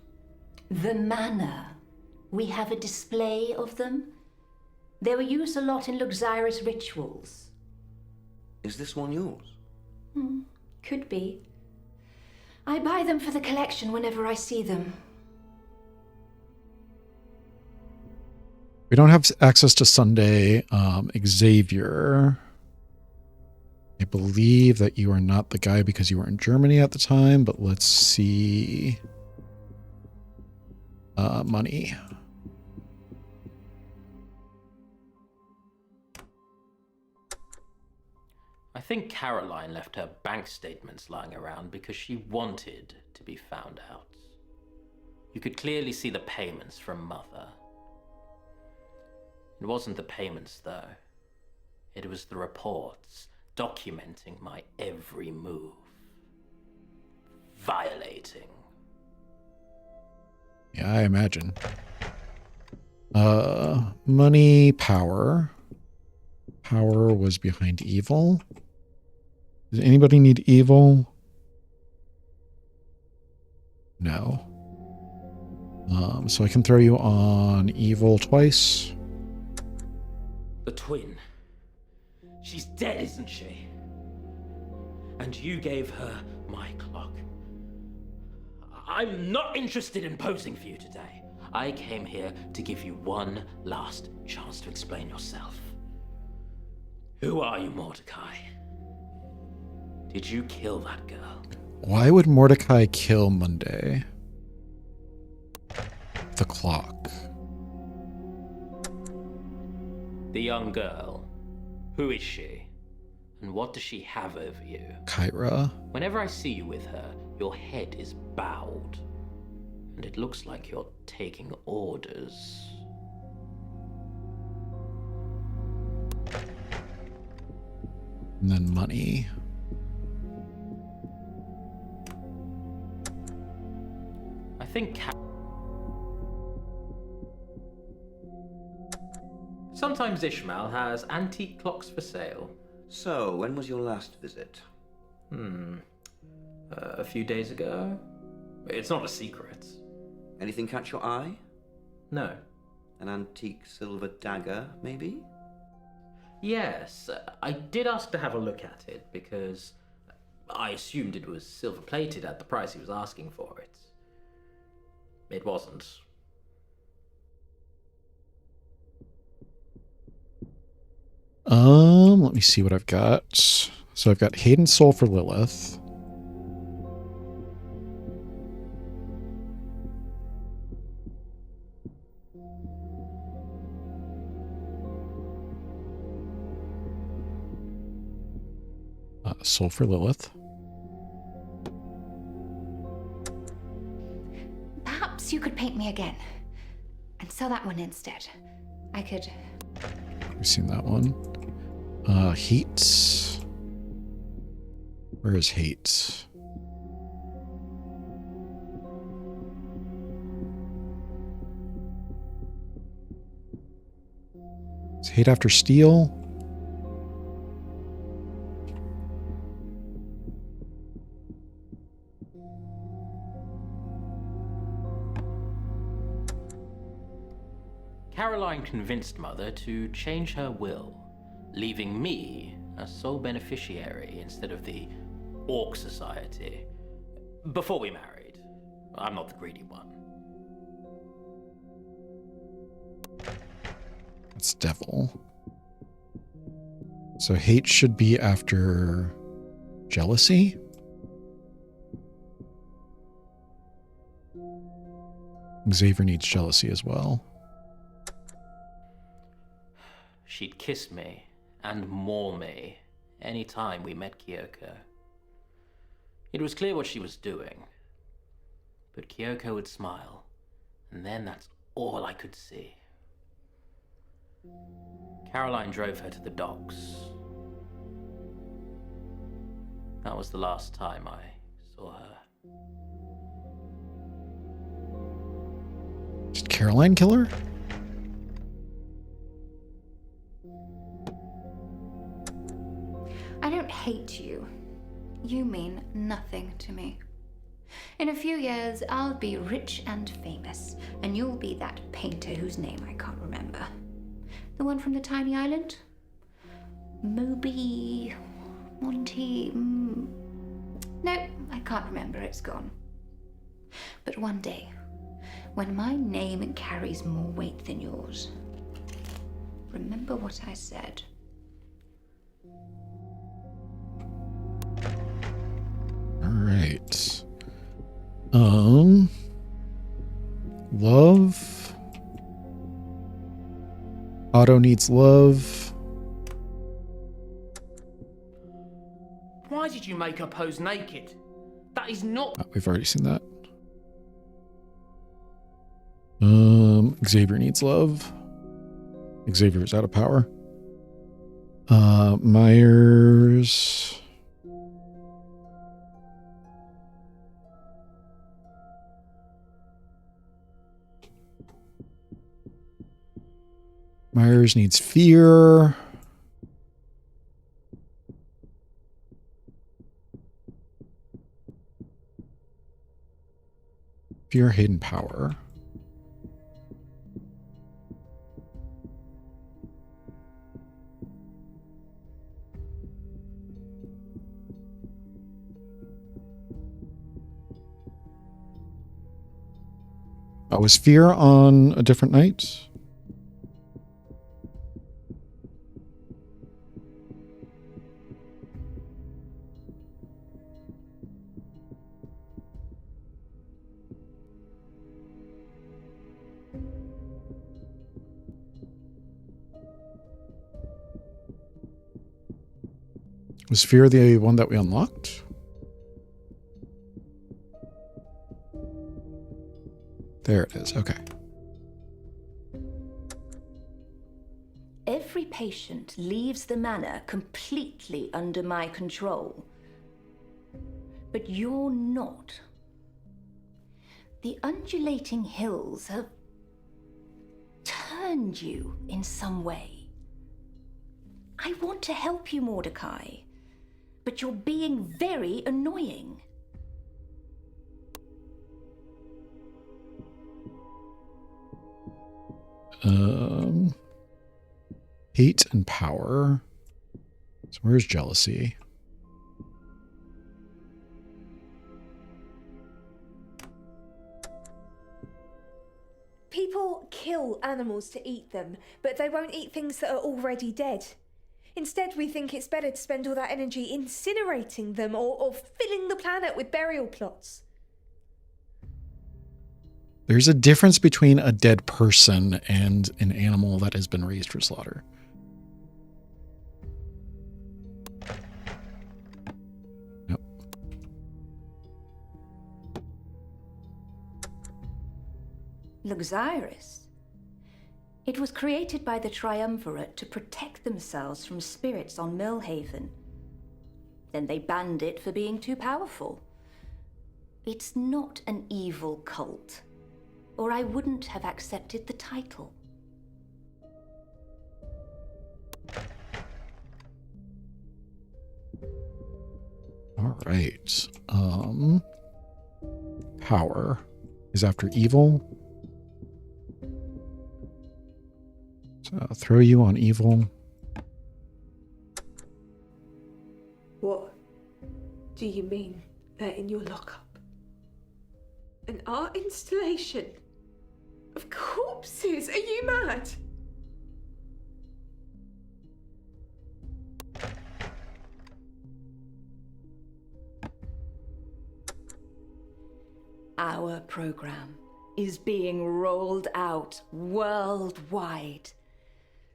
The manor. We have a display of them. They were used a lot in luxurious rituals. Is this one yours? Could be. I buy them for the collection whenever I see them. We don't have access to Sunday. Xavier. I believe that you are not the guy because you were in Germany at the time, but let's see. Money. I think Caroline left her bank statements lying around because she wanted to be found out. You could clearly see the payments from Mother. It wasn't the payments, though. It was the reports documenting my every move. Violating. Yeah, I imagine. Money, power. Power was behind evil. Does anybody need evil? No. So I can throw you on evil twice. The twin. She's dead, isn't she? And you gave her my clock. I'm not interested in posing for you today. I came here to give you one last chance to explain yourself. Who are you, Mordechai? Did you kill that girl? Why would Mordechai kill Monday? The clock. The young girl. Who is she? And what does she have over you? Kyra. Whenever I see you with her, your head is bowed. And it looks like you're taking orders. And then money. I think sometimes Ishmael has antique clocks for sale. So, when was your last visit? A few days ago? It's not a secret. Anything catch your eye? No. An antique silver dagger, maybe? Yes, I did ask to have a look at it because I assumed it was silver-plated at the price he was asking for it. It wasn't. Let me see what I've got. So I've got Hayden's Soul for Lilith. Soul for Lilith. Perhaps you could paint me again. And sell that one instead. I could... We've seen that one. Heat. Where is Hate? Is Hate after Steel? Caroline convinced Mother to change her will, leaving me as sole beneficiary instead of the Orc Society. Before we married. I'm not the greedy one. That's Devil. So Hate should be after Jealousy? Xavier needs Jealousy as well. She'd kiss me and maul me any time we met Kyoko. It was clear what she was doing. But Kyoko would smile, and then that's all I could see. Caroline drove her to the docks. That was the last time I saw her. Did Caroline kill her? I don't hate you. You mean nothing to me. In a few years, I'll be rich and famous, and you'll be that painter whose name I can't remember. The one from the tiny island? Moby... Monty... No, I can't remember, it's gone. But one day, when my name carries more weight than yours, remember what I said. Alright. Love. Otto needs love. Why did you make her pose naked? That is not... We've already seen that. Xavier needs love. Xavier's out of power. Myers. Myers needs fear. Fear, hidden power. Was fear on a different night? Was fear the one that we unlocked? There it is. Okay. Every patient leaves the manor completely under my control. But you're not. The undulating hills have turned you in some way. I want to help you, Mordechai, but you're being very annoying. Hate and power. So where's jealousy? People kill animals to eat them, but they won't eat things that are already dead. Instead, we think it's better to spend all that energy incinerating them or filling the planet with burial plots. There's a difference between a dead person and an animal that has been raised for slaughter. Yep. Luxyrus. It was created by the Triumvirate to protect themselves from spirits on Millhaven. Then they banned it for being too powerful. It's not an evil cult, or I wouldn't have accepted the title. All right. Power is after evil. So I'll throw you on evil. What do you mean they're in your lockup? An art installation of corpses? Are you mad? Our program is being rolled out worldwide.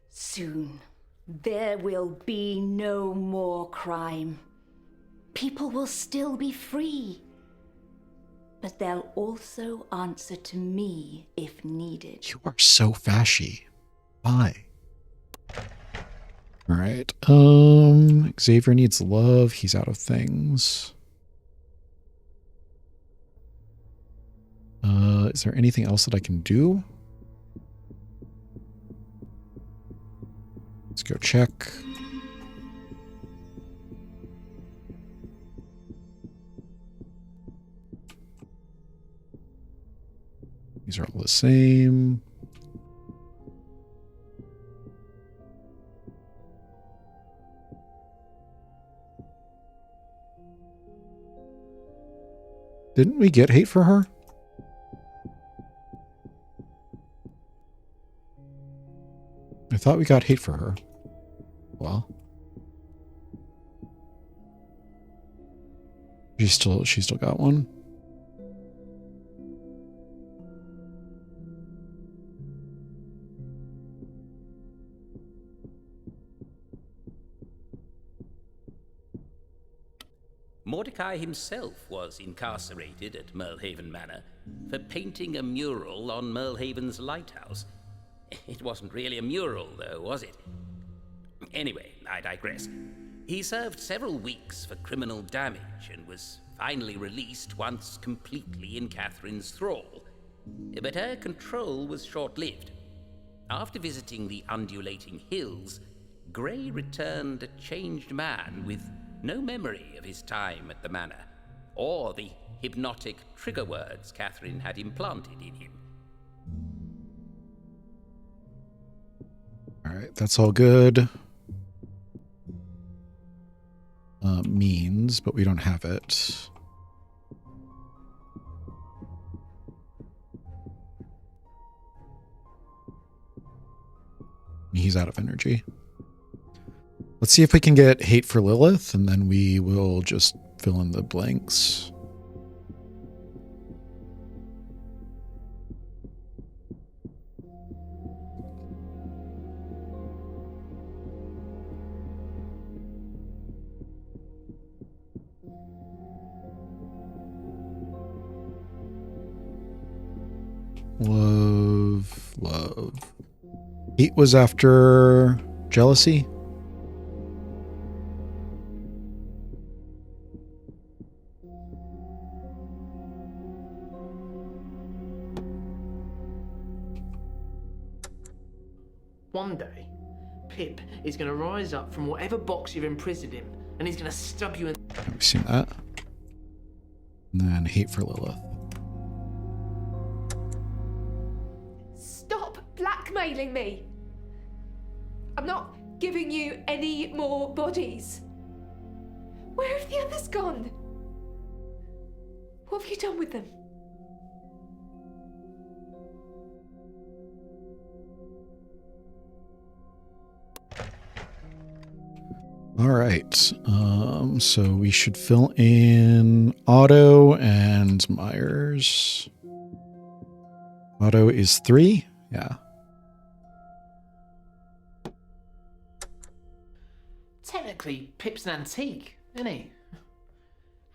Soon, there will be no more crime. People will still be free. But they'll also answer to me if needed. You are so fashy. Why? All right. Xavier needs love. He's out of things. Is there anything else that I can do? Let's go check. These are all the same. Didn't we get hate for her? I thought we got hate for her. Well, she still got one. Mordechai himself was incarcerated at Merlehaven Manor for painting a mural on Merlehaven's lighthouse. It wasn't really a mural, though, was it? Anyway, I digress. He served several weeks for criminal damage and was finally released once completely in Catherine's thrall. But her control was short-lived. After visiting the undulating hills, Grey returned a changed man with no memory of his time at the manor, or the hypnotic trigger words Catherine had implanted in him. All right, that's all good. Means, but we don't have it. He's out of energy. Let's see if we can get hate for Lilith, and then we will just fill in the blanks. Love. Hate was after jealousy. One day, Pip is going to rise up from whatever box you've imprisoned him, and he's going to stab you in... We've seen that. And then hate for Lilith. Stop blackmailing me! I'm not giving you any more bodies. Where have the others gone? What have you done with them? All right. So we should fill in Otto and Myers. Otto is 3. Yeah. Technically, Pip's an antique, isn't he?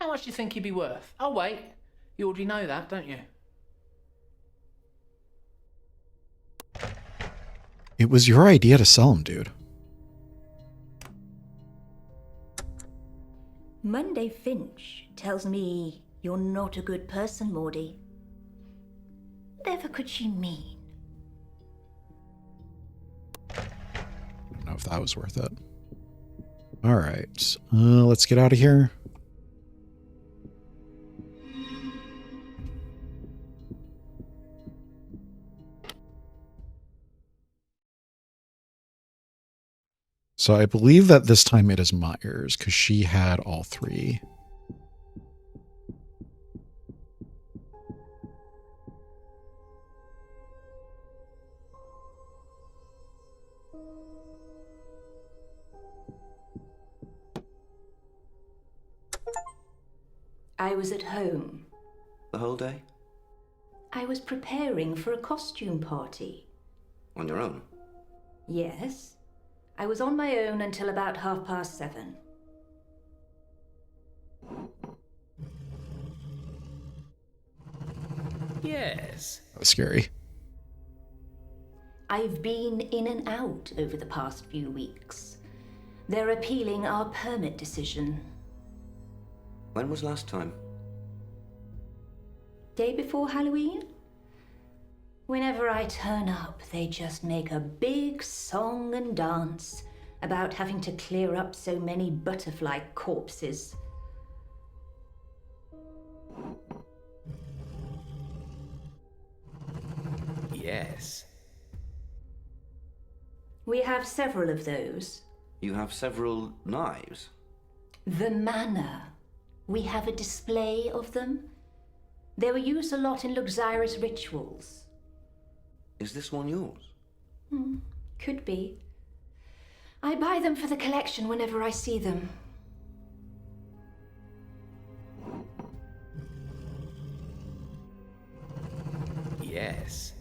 How much do you think he'd be worth? Oh, wait. You already know that, don't you? It was your idea to sell him, dude. Monday Finch tells me you're not a good person, Mordy. Whatever could she mean? I don't know if that was worth it. All right. Let's get out of here. So I believe that this time it is Myers because she had all 3. I was at home. The whole day? I was preparing for a costume party. On your own? Yes. I was on my own until about 7:30. Yes. That was scary. I've been in and out over the past few weeks. They're appealing our permit decision. When was last time? Day before Halloween? Whenever I turn up, they just make a big song and dance about having to clear up so many butterfly corpses. Yes. We have several of those. You have several knives? The manor. We have a display of them. They were used a lot in luxurious rituals. Is this one yours? Could be. I buy them for the collection whenever I see them. Yes.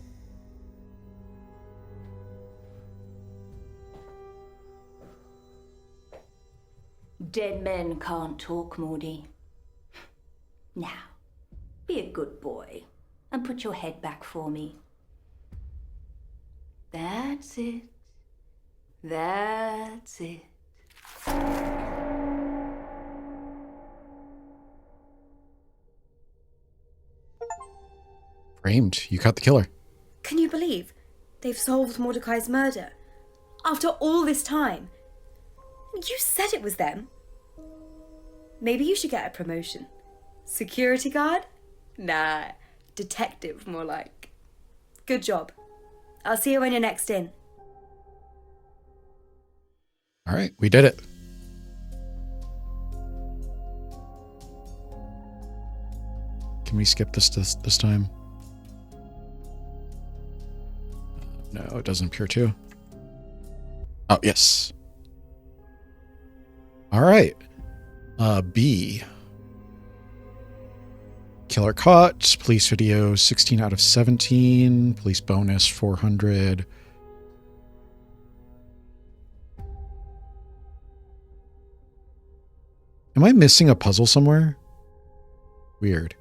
Dead men can't talk, Mordy. Now, be a good boy and put your head back for me. That's it. That's it. Framed. You caught the killer. Can you believe they've solved Mordechai's murder? After all this time? You said it was them. Maybe you should get a promotion. Security guard? Nah, detective more like. Good job. I'll see you when you're next in. All right, we did it. Can we skip this time? No, it doesn't appear to. Oh, yes. All right. B. Killer caught. Police video 16 out of 17. Police bonus 400. Am I missing a puzzle somewhere? Weird.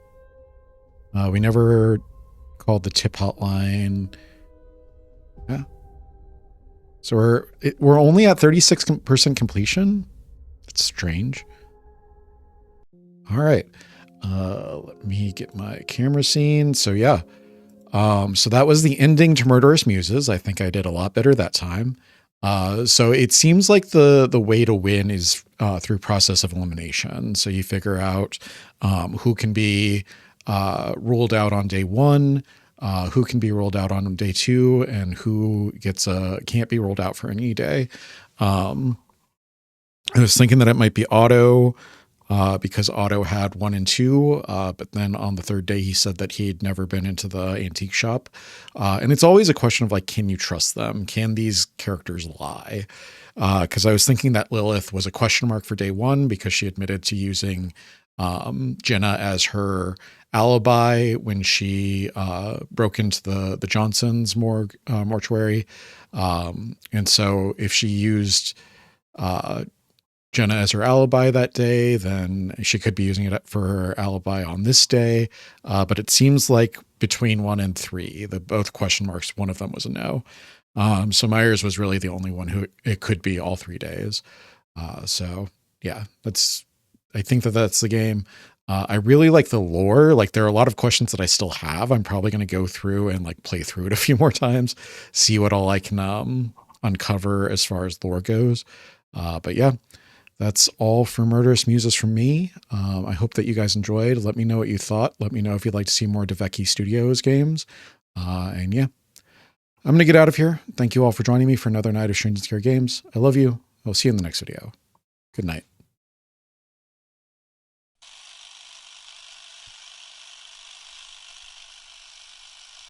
We never called the tip hotline. Yeah. So we're only at 36% completion. That's strange. All right. Let me get my camera scene. So yeah. So that was the ending to Murderous Muses. I think I did a lot better that time. So it seems like the way to win is through process of elimination. So you figure out who can be ruled out on day 1, who can be ruled out on day 2, and who can't be ruled out for any day. I was thinking that it might be Otto, because Otto had 1 and 2, but then on the 3rd day he said that he'd never been into the antique shop. And it's always a question of like, can you trust them? Can these characters lie? Because I was thinking that Lilith was a question mark for day 1 because she admitted to using Jenna as her alibi when she broke into the Johnsons mortuary. And so if she used Jenna as her alibi that day, then she could be using it for her alibi on this day. But it seems like between 1 and 3, both question marks, one of them was a no. So Myers was really the only one who it could be all 3 days. So yeah, I think that's the game. I really like the lore. Like there are a lot of questions that I still have. I'm probably going to go through and like play through it a few more times, see what all I can uncover as far as lore goes. But yeah, that's all for Murderous Muses from me. I hope that you guys enjoyed. Let me know what you thought. Let me know if you'd like to see more DeVecchi Studios games. And yeah, I'm going to get out of here. Thank you all for joining me for another night of Strange and Scary Games. I love you. I'll see you in the next video. Good night.